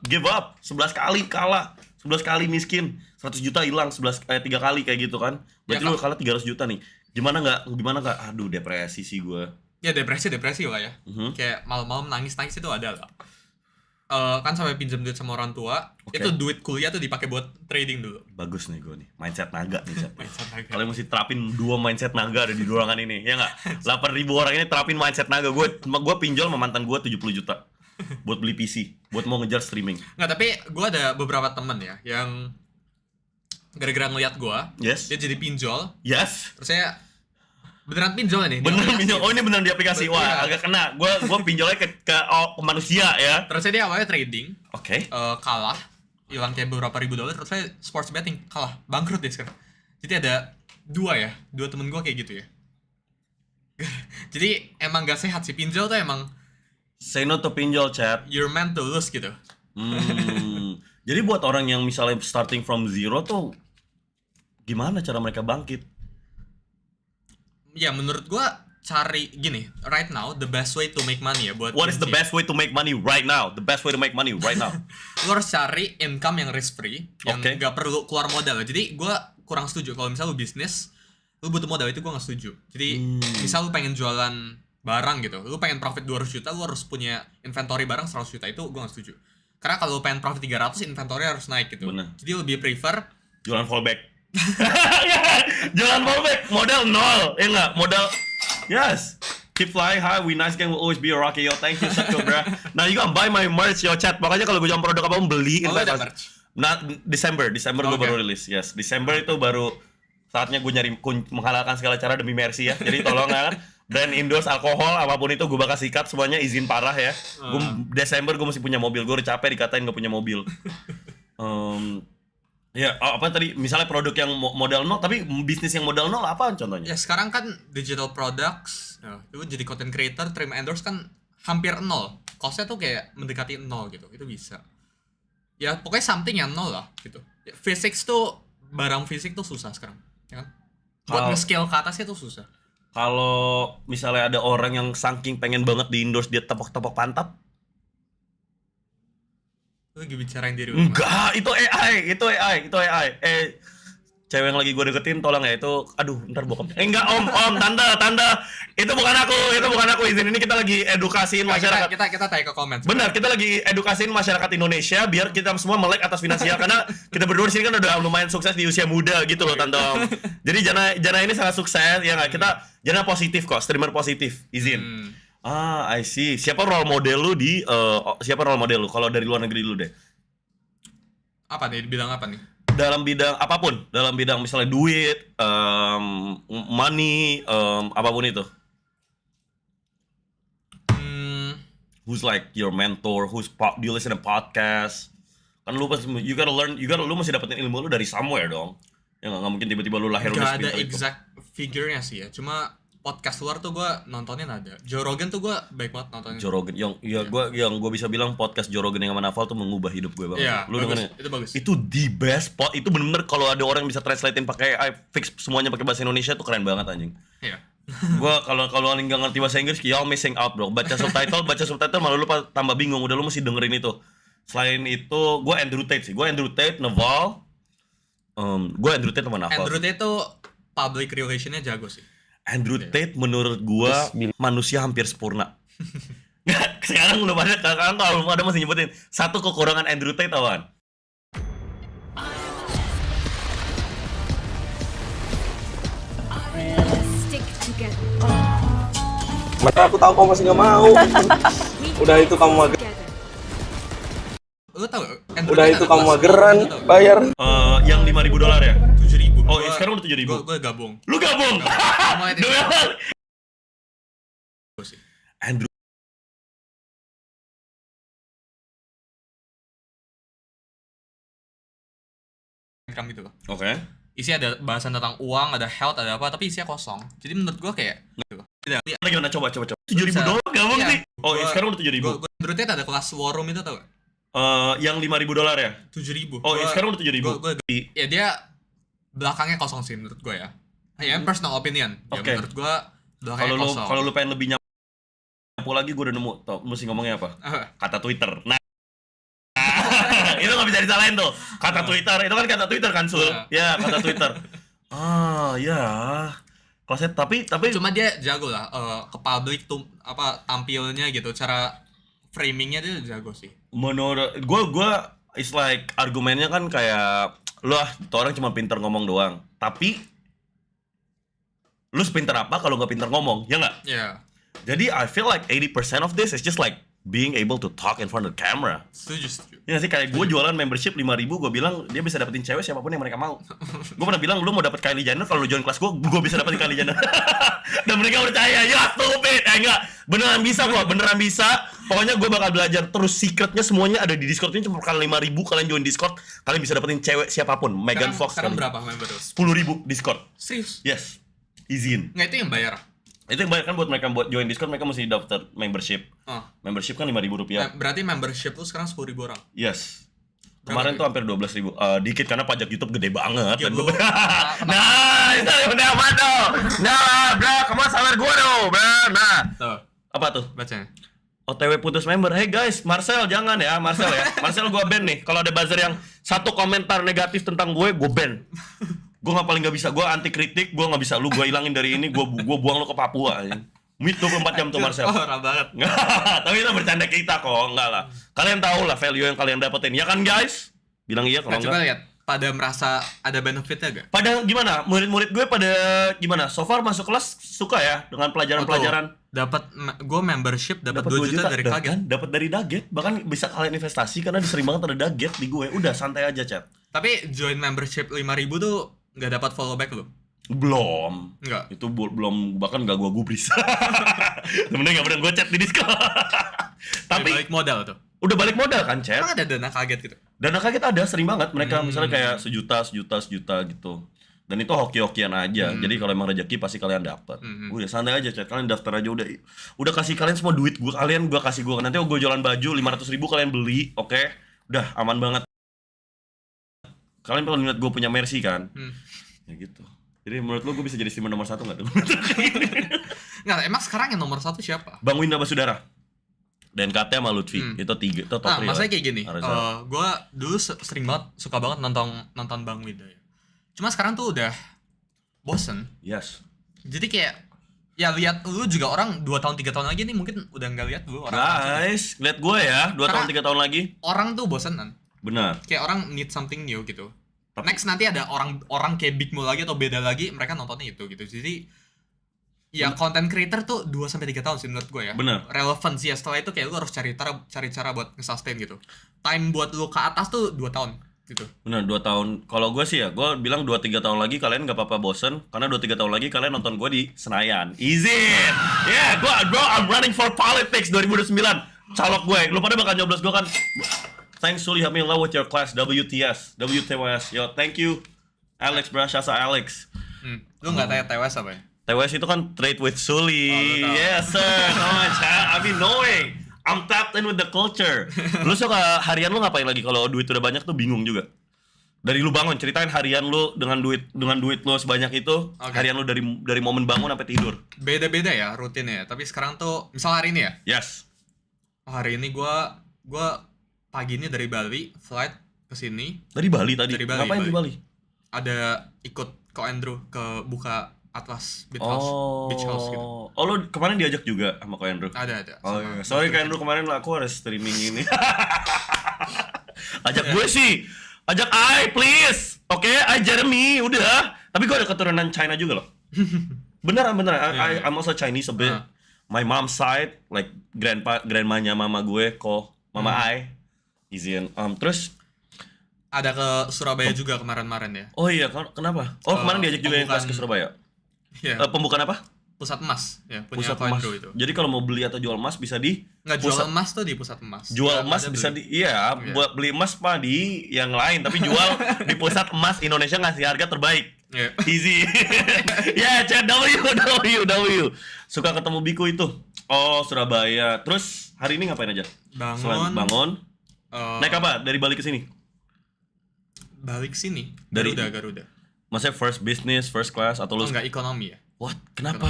give up? 11 kali kalah, 11 kali miskin, 100 juta hilang 3 kali kayak gitu kan. Berarti Ya, lu kalah 300 juta nih. Gimana nggak aduh depresi sih gue. Ya depresi lah ya. Kayak malam-malam nangis itu ada lah. Kan sampai pinjam duit sama orang tua. Oke. Itu duit kuliah tuh dipakai buat trading dulu. Bagus nih gue nih, mindset naga nih Chat. Mindset naga. Kalian mesti terapin 2 mindset naga ada di ruangan ini, ya nggak? 8.000 orang ini terapin mindset naga. Gue pinjol sama mantan gue 70 juta buat beli PC, buat mau ngejar streaming. Nggak, tapi gue ada beberapa temen ya yang gara-gara ngeliat gue, Yes. dia jadi pinjol. Yes. Terus saya beneran pinjol nih. Beneran pinjol. Oh ini beneran di aplikasi. Iya. Wah agak kena. Gue pinjolnya ke manusia ya. Terus dia awalnya trading, Oke. kalah, hilang kayak beberapa ribu dolar. Terus saya sports betting, kalah, bangkrut dia sekarang. Jadi ada dua temen gue kayak gitu ya. Jadi emang gak sehat sih, pinjol tuh emang Say no to pinjol, Chat. you're meant to lose gitu. Jadi buat orang yang misalnya starting from zero tuh gimana cara mereka bangkit? Ya menurut gua cari gini, right now the best way to make money ya buat What is the kunci. best way to make money right now? The best way to make money right now. Lu harus cari income yang risk free, yang Oke. gak perlu keluar modal. Jadi gua kurang setuju kalau misal lu bisnis, lu butuh modal, itu gua gak setuju. Jadi misal lu pengen jualan barang gitu, lu pengen profit 200 juta, lu harus punya inventory barang 100 juta, itu gua gak setuju. Karena kalau lu pengen profit 300, inventory harus naik gitu. Bener. Jadi lebih prefer Jualan fallback. Jualan fallback, modal nol, ya nggak? Modal, yes. Keep flying high, we nice gang will always be a rocky, yo. Thank you, Satu, bro. Nah, you can buy my merch, yo, Chat. Makanya kalau gue jual produk apa, beli. Oh, ada merch? Nah, Desember gue Oke. baru rilis, yes. Desember itu baru saatnya gue nyari menghalalkan segala cara demi Mercy ya. Jadi tolong ya kan, brand endorse alkohol apapun itu gue bakal sikat semuanya, izin parah ya. Desember gue masih punya mobil, gue udah capek dikatain gak punya mobil. Ya apa tadi, misalnya produk yang modal nol, tapi bisnis yang modal nol apa contohnya? ya sekarang kan digital products, itu jadi content creator, terima endorse kan hampir nol. Costnya tuh kayak mendekati nol gitu, itu bisa. Ya pokoknya something yang nol lah gitu. Ya, physics tuh, barang fisik tuh susah sekarang, ya kan? Buat nge-scale ke atasnya tuh susah. Kalau misalnya ada orang yang saking pengen banget di endorse dia tepok-tepok pantat? Lu lagi bicarain diri lu. Enggak, itu AI. cewek yang lagi gue deketin tolong ya itu, aduh ntar bokap. Enggak om, tante, itu bukan aku, izin ini kita lagi edukasiin masyarakat. Kita tanya ke komen. Benar, kita lagi edukasiin masyarakat Indonesia biar kita semua melek atas finansial karena kita berdua di sini kan udah lumayan sukses di usia muda gitu loh tante om. Jadi Jana ini sangat sukses ya nggak? Kita Jana positif kok, streamer positif, izin. I see. Siapa role model lu kalau dari luar negeri lu deh? Apa nih? Bilang apa nih? Dalam bidang apapun, dalam bidang misalnya duit, money, apapun itu. Who's like your mentor? Do you listen to podcast? Kan lu lu mesti dapetin ilmu lu dari somewhere dong. Ya nggak mungkin tiba-tiba lu lahir udah Gak ada sepintar itu. exact figure-nya sih ya. Cuma podcast luar tuh gue nontonin ada. Joe Rogan tuh gue baik banget nontonin. Joe Rogan, yang gue bisa bilang podcast Joe Rogan yang sama Naval tuh mengubah hidup gue banget. Iya, Lu bagus. dengerin? Itu bagus. Itu the best itu bener-bener kalau ada orang yang bisa translatein pakai fix semuanya pakai bahasa Indonesia tuh keren banget anjing. Iya. Gua kalau nggak ngerti bahasa Inggris, y'all missing out bro. Baca subtitle malah lu tambah bingung. Udah lu mesti dengerin itu. Selain itu, gue Andrew Tate, Naval. Gue Andrew Tate sama Naval. Andrew Tate tuh public relation-nya jago sih. Andrew Tate menurut gua manusia hampir sempurna. Sekarang belum ada, kalau belum ada masih nyebutin satu kekurangan Andrew Tate awan. Stick together. Maka aku tahu kamu masih nggak mau. Udah itu kamu mager. Together. Lu tau Udah itu kamu mageran bayar. Yang $5.000 ya? 7.000. Oh, sekarang udah 7.000. Gue gabung. Lu gabung. Mulai dari Duel. sih. Andrew Income gitu loh. Oke. Isi ada bahasan tentang uang, ada health, ada apa, tapi isinya kosong. Jadi menurut gue kayak gitu. Tidak. Gimana coba. $7.000 gabung Iya. sih. Oh, sekarang udah 7.000. Gue Andrew Tate ada kelas war room itu tau gak? Yang $5.000 ya? 7.000. Oh, sekarang udah 7.000. Ya dia belakangnya kosong sih menurut gue ya. Hanya personal opinion. Ya Oke. menurut gue belakangnya kosong. Kalau lu pengen lebih nyapu lagi, gue udah nemu. Tau, mesti ngomongnya apa? Kata Twitter. Nah, itu nggak bisa disalahin tuh. Kata Twitter, itu kan kata Twitter kan Sul? Ya, kata Twitter. Ya. Kalau saya tapi Cuma dia jago lah ke public tuh apa tampilnya gitu, cara framingnya dia jago sih. menurut gue it's like argumennya kan kayak lu tuh orang cuma pinter ngomong doang. Tapi lu sepinter apa kalau nggak pinter ngomong, ya nggak? Iya. Jadi I feel like 80% of this is just like being able to talk in front of the camera. Setuju. Ya sih, kayak gue jualan membership 5.000, gue bilang dia bisa dapetin cewek siapapun yang mereka mau. Gue pernah bilang lu mau dapet Kylie Jenner, kalau lu join kelas gue bisa dapetin Kylie Jenner. Dan mereka percaya, ya stupid. Enggak, beneran bisa. Pokoknya gue bakal belajar terus, secretnya semuanya ada di Discord ini. Cuma kalian 5.000 kalian join Discord, kalian bisa dapetin cewek siapapun. Megan Fox Sekarang kali. berapa member lu? 10.000 Discord. Serius? Yes, izin. Nggak, itu yang bayar. Itu yang bayar kan buat mereka buat join Discord, mereka mesti daftar membership. Membership kan $5.000. Berarti membership lu sekarang 10.000 orang. Yes. Kemarin tuh hampir 12.000. Dikit karena pajak YouTube gede banget. Ya, Dan Bu. nah, itu yang udah apa tuh? Nah, bro, kamu sabar gua dong, bro. Nah, Tuh, apa tuh? bacanya. OTW putus member. Hey guys, Marcel jangan ya, Marcel ya. Marcel gua ban nih. Kalau ada buzzer yang satu komentar negatif tentang gue ban. Gue paling nggak bisa, gue anti kritik, gue nggak bisa. Lu gue hilangin dari ini, gue buang lu ke Papua. Meet 24 jam tuh Marcel. Parah banget. Tapi itu bercanda kita kok, enggak lah. Kalian tahu lah value yang kalian dapetin, ya kan guys? Bilang iya kalau Nah, coba enggak. lihat, pada merasa ada benefitnya gak? Pada gimana? Murid-murid gue pada gimana? So far masuk kelas suka ya dengan pelajaran-pelajaran. Dapat gue membership dapat 2 juta dari dah kaget. kan? Dapat dari Daget, bahkan bisa kalian investasi karena sering banget ada Daget di gue. Udah santai aja, chat. Tapi join membership 5.000 tuh nggak dapat follow back lu? Belum. Enggak. Itu belum, bahkan gak gue gubris. Sebenarnya gak pernah gue chat di Discord. Tapi balik modal tuh. udah balik modal kan, chat. Emang ada dana kaget gitu? Dana kaget ada sering banget, mereka misalnya kayak sejuta gitu. Dan itu hoki-hokian aja. Jadi kalau emang rezeki pasti kalian dapat. Udah santai aja, chat. Kalian daftar aja udah kasih kalian semua duit gue, gue kasih gue. Nanti gue jualan baju 500.000 kalian beli, oke? Udah aman banget. Kalian pernah lihat gue punya Mercy kan? Ya gitu. Jadi menurut lo gue bisa jadi streamer nomor 1 nggak tuh? Nggak, emang sekarang yang nomor 1 siapa? Bang Winda Basudara. Dan KT sama Lutfi. Itu 3, itu top 3. Nah, maksudnya kayak gini. Gue dulu sering banget, suka banget nonton Bang Wida ya. Cuma sekarang tuh udah bosen. Yes. Jadi kayak ya lihat lu juga orang 2 tahun 3 tahun lagi nih mungkin udah nggak lihat lu orang. Guys, lihat gue ya, 2 tahun 3 tahun lagi. Orang tuh bosenan. Benar. Kayak orang need something new gitu. Next nanti ada orang kayak Big Mul lagi atau beda lagi, mereka nontonnya itu gitu. Jadi ya content creator tuh 2 sampai 3 tahun sih menurut gue ya. Bener. Relevan sih ya. Setelah itu kayak lu harus cari cara buat nge-sustain gitu. Time buat lu ke atas tuh 2 tahun gitu. Bener, 2 tahun. Kalau gue sih ya, gue bilang 2-3 tahun lagi kalian gak apa-apa bosen. Karena 2-3 tahun lagi kalian nonton gue di Senayan. Easy! Yeah, bro, I'm running for politics 2009. Calok gue, lu pada bakal nyoblos gue kan. Thanks Sul, you help me a lot with your class, WTS. Yo, thank you. Alex, Brashasa Alex. Lu gak tanya TWS apa ya? TWS itu kan trade with Sully. Oh, lu tahu. Yes sir, no chat. I've been knowing. I'm tapped in with the culture. Lu suka harian lu ngapain lagi kalau duit udah banyak tuh bingung juga. Dari lu bangun, ceritain harian lu dengan duit lu sebanyak itu. Okay. Harian lu dari momen bangun sampai tidur. Beda-beda ya rutinnya. Tapi sekarang tuh misal hari ini ya. Yes. Hari ini gua pagi ini dari Bali flight ke sini. Dari Bali tadi. Dari Bali, Ngapain di Bali? Ada ikut Ko Andrew ke buka Atlas Beach House gitu. Oh, lu kemarin diajak juga sama Ko Andrew? Ada. Oh Sama- iya. Sorry Ko Andrew, kemarin aku harus streaming ini. Ajak gue sih. Ajak I please. Oke, I Jeremy udah. Tapi gue ada keturunan China juga loh. Beneran. I'm also Chinese a bit. My mom's side like grandmanya mama gue, mama I. Izin. Terus Ada ke Surabaya juga kemarin-kemarin ya. oh iya, kenapa? Oh, kemarin diajak juga yang kelas ke Surabaya. Iya. Pembukaan apa? Pusat emas ya, punya Pusat Ko emas. Andrew itu. Jadi kalau mau beli atau jual emas bisa di Nggak jual emas tuh di pusat emas. jual Nggak emas ada bisa beli. di iya, buat beli emas mah di yang lain, tapi jual di pusat emas Indonesia ngasih harga terbaik. Iya. Easy. Ya, chat W. Suka ketemu Biku itu. Oh, Surabaya. Terus hari ini ngapain aja? Selain bangun. Naik apa? Dari balik ke sini? Balik sini. Dari- Garuda. Maksudnya first business, first class atau lu? Oh, enggak ekonomi ya. What? Kenapa?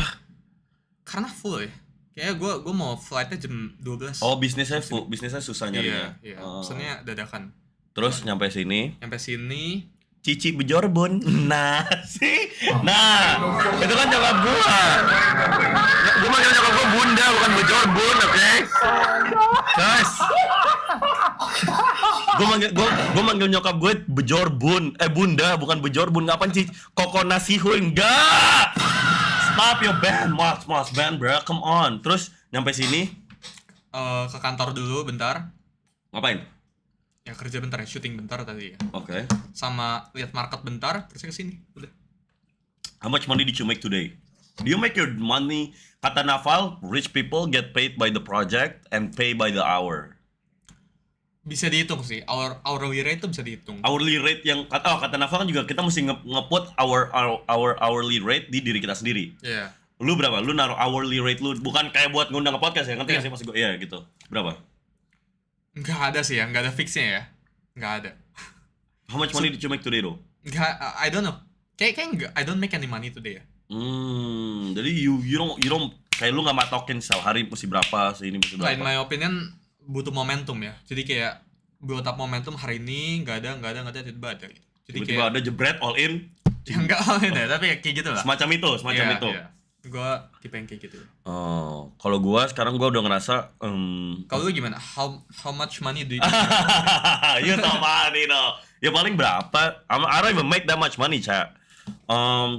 Karena full ya. Kayaknya gue mau flightnya jam 12. Oh, bisnisnya full, bisnisnya susah nyarinya. Iya. Oh. Pesennya dadakan. Terus nyampe sini, Sampai sini Cici Bejorbon. Nah, sih. Nah, itu kan nyokap gua. Gua manggil nyokap gua Bunda, bukan Bejorbon, oke? Guys. Gua manggil nyokap gue Bejorbon. Bunda, bukan Bejorbon. Ngapain sih? Koko nasihuy. Enggak. Stop your band, mas band, bro. Come on. Terus nyampe sini, ke kantor dulu bentar. ngapain? Ya kerja bentar ya, syuting bentar tadi ya. Oke. Sama lihat market bentar, terus ke sini. Udah. How much money did you make today? Do you make your money? Kata Naval, rich people get paid by the project and pay by the hour. Bisa dihitung sih. Hourly rate itu bisa dihitung. Hourly rate yang kata Naval kan juga kita mesti nge-put our hourly rate di diri kita sendiri. Iya. Lu berapa? Lu naruh hourly rate lu bukan kayak buat ngundang ke podcast ya? Ngerti Iya. gak sih maksud gue? Iya gitu. Berapa? Nggak ada sih ya, nggak ada fixnya ya. Nggak ada. How much money did you make today though? Nggak, I don't know. Kayak nggak, I don't make any money today ya. Jadi you don't kayak lu nggak matokin sehari mesti berapa, sehini mesti Nah, in berapa. my opinion, butuh momentum ya. Jadi kayak build up momentum hari ini nggak ada tiba-tiba ada gitu. Jadi Tiba-tiba ada jebret all in. ya nggak ya, tapi kayak gitu lah. Semacam itu. Iya. Gue tipe yang kayak gitu. Oh, kalau gua sekarang gua udah ngerasa Kalau lu gimana? How much money do you you so funny no. Ya paling berapa? I don't even make that much money, Cak.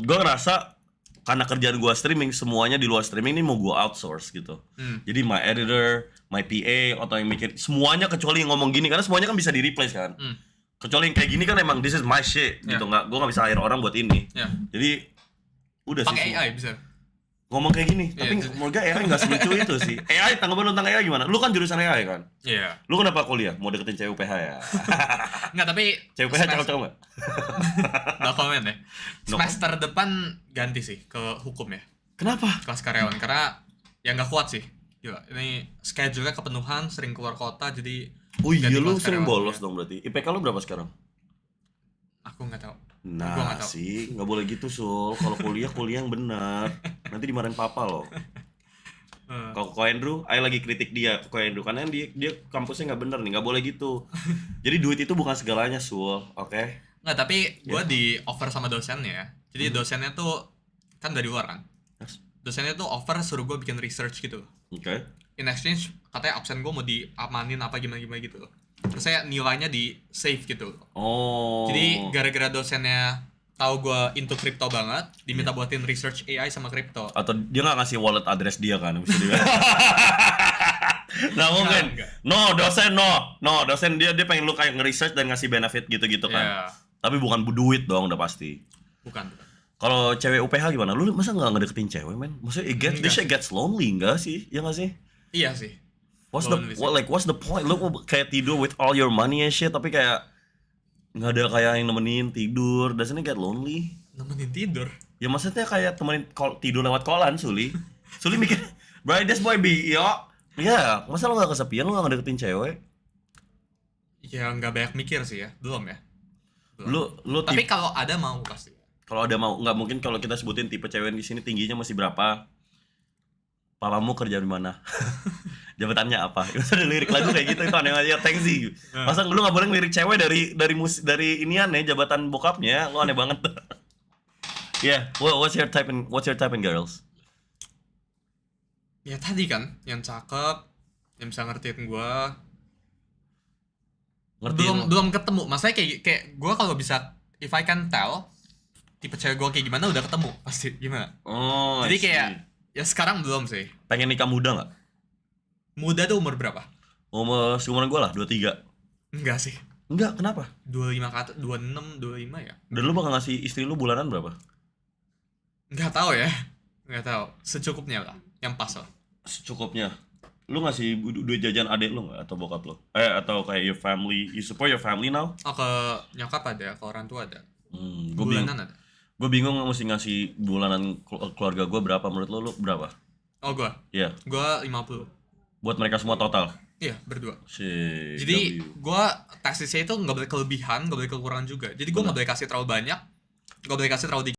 Gue ngerasa karena kerjaan gue streaming, semuanya di luar streaming ini mau gue outsource gitu. Jadi my editor, my PA, atau yang mikir semuanya kecuali yang ngomong gini, karena semuanya kan bisa di replace kan. Kecuali yang kayak gini kan emang this is my shit gitu, gue nggak bisa hire orang buat ini. Ya. Jadi udah sih. Pakai semua. AI bisa. Ngomong kayak gini, tapi Iya, menurut gue AI nggak selucu itu sih. AI, tanggapan lu tentang AI gimana? Lu kan jurusan AI kan? Iya. Lu kenapa kuliah? Mau deketin cewek UPH ya? Nggak, tapi Cewek UPH cakep-cakep nggak? no comment ya. Semester depan ganti sih ke hukum ya. Kenapa? Kelas karyawan karena ya nggak kuat sih. Gila, ini schedule-nya kepenuhan, sering keluar kota jadi Oh iya, ganti lu kelas sering karyawan, bolos ya. dong berarti. IPK lu berapa sekarang? Aku nggak tahu. Gua Nah nggak tahu. sih, nggak boleh gitu Sul. Kalau kuliah yang benar. Nanti dimarahin papa loh. Kalau Ko Andrew, I lagi kritik dia Ko Andrew karena dia kampusnya nggak bener nih, nggak boleh gitu. Jadi duit itu bukan segalanya Sul, oke? Nggak, tapi gue di offer sama dosennya. Jadi dosennya tuh kan dari luar kan. Yes. Dosennya tuh offer suruh gue bikin research gitu. Oke. In exchange katanya absen gue mau diamanin apa gimana gitu. Terus saya nilainya di save gitu. Oh. Jadi gara-gara dosennya tahu gue into crypto banget, diminta buatin research AI sama crypto. Atau dia nggak ngasih wallet address dia kan? Bisa dia. Nah mungkin. Enggak. No dosen dia pengen lu kayak nge-research dan ngasih benefit gitu-gitu kan. Iya. Tapi bukan duit dong udah pasti. Bukan. Kalau cewek UPH gimana? Lu masa nggak ngedeketin cewek, men? Maksudnya this shit gets lonely enggak sih? Ya nggak sih? Iya sih. What's Lonely sih. what's the point? Lu kayak tidur with all your money and shit tapi kayak nggak ada kayak yang nemenin tidur. Doesn't it get lonely? Nemenin tidur. Ya maksudnya kayak temenin tidur lewat kolan, Suli. Suli mikir, brightest boy be, yo. Ya, masa lu gak kesepian, lu gak ngedeketin cewek? Ya nggak banyak mikir sih ya, belum ya. Belum. Lu Tapi kalau ada mau pasti. kalau ada mau, nggak mungkin kalau kita sebutin tipe cewek di sini tingginya masih berapa? Papamu kerja di mana? Jabatannya apa? Itu ada lirik lagu kayak gitu, itu aneh aja, Tengzi. Masa lu nggak boleh lirik cewek dari inian ya, jabatan bokapnya, lu aneh banget. Yeah, what's your type in girls? Ya tadi kan, yang cakep, yang bisa ngertiin gua. Belum ketemu. Maksudnya kayak gua kalau bisa, if I can tell tipe cewek gua kayak gimana udah ketemu pasti gimana. Oh, Jadi I see. kayak ya sekarang belum sih. Pengen nikah muda nggak? Muda tuh umur berapa? Umur seumuran gue lah, 23. Enggak sih. Enggak, kenapa? 25 ke atas, 26, 25 ya? Dan lu bakal ngasih istri lu bulanan berapa? Enggak tahu ya. Enggak tahu. Secukupnya lah, yang pas lah. Secukupnya. Lu ngasih duit jajan adek lu nggak atau bokap lu? Atau kayak your family, you support your family now? Oh, ke nyokap ada, ke orang tua ada. Gue bingung. Bulanan ada. Gue bingung mesti ngasih bulanan keluarga gue berapa, menurut lu berapa? Oh, gua. Iya. Gua 50. Buat mereka semua total. Iya, berdua. Shit. Jadi gua tesisnya itu nggak boleh kelebihan, nggak boleh kekurangan juga. Jadi gua nggak boleh kasih terlalu banyak, nggak boleh kasih terlalu dikit.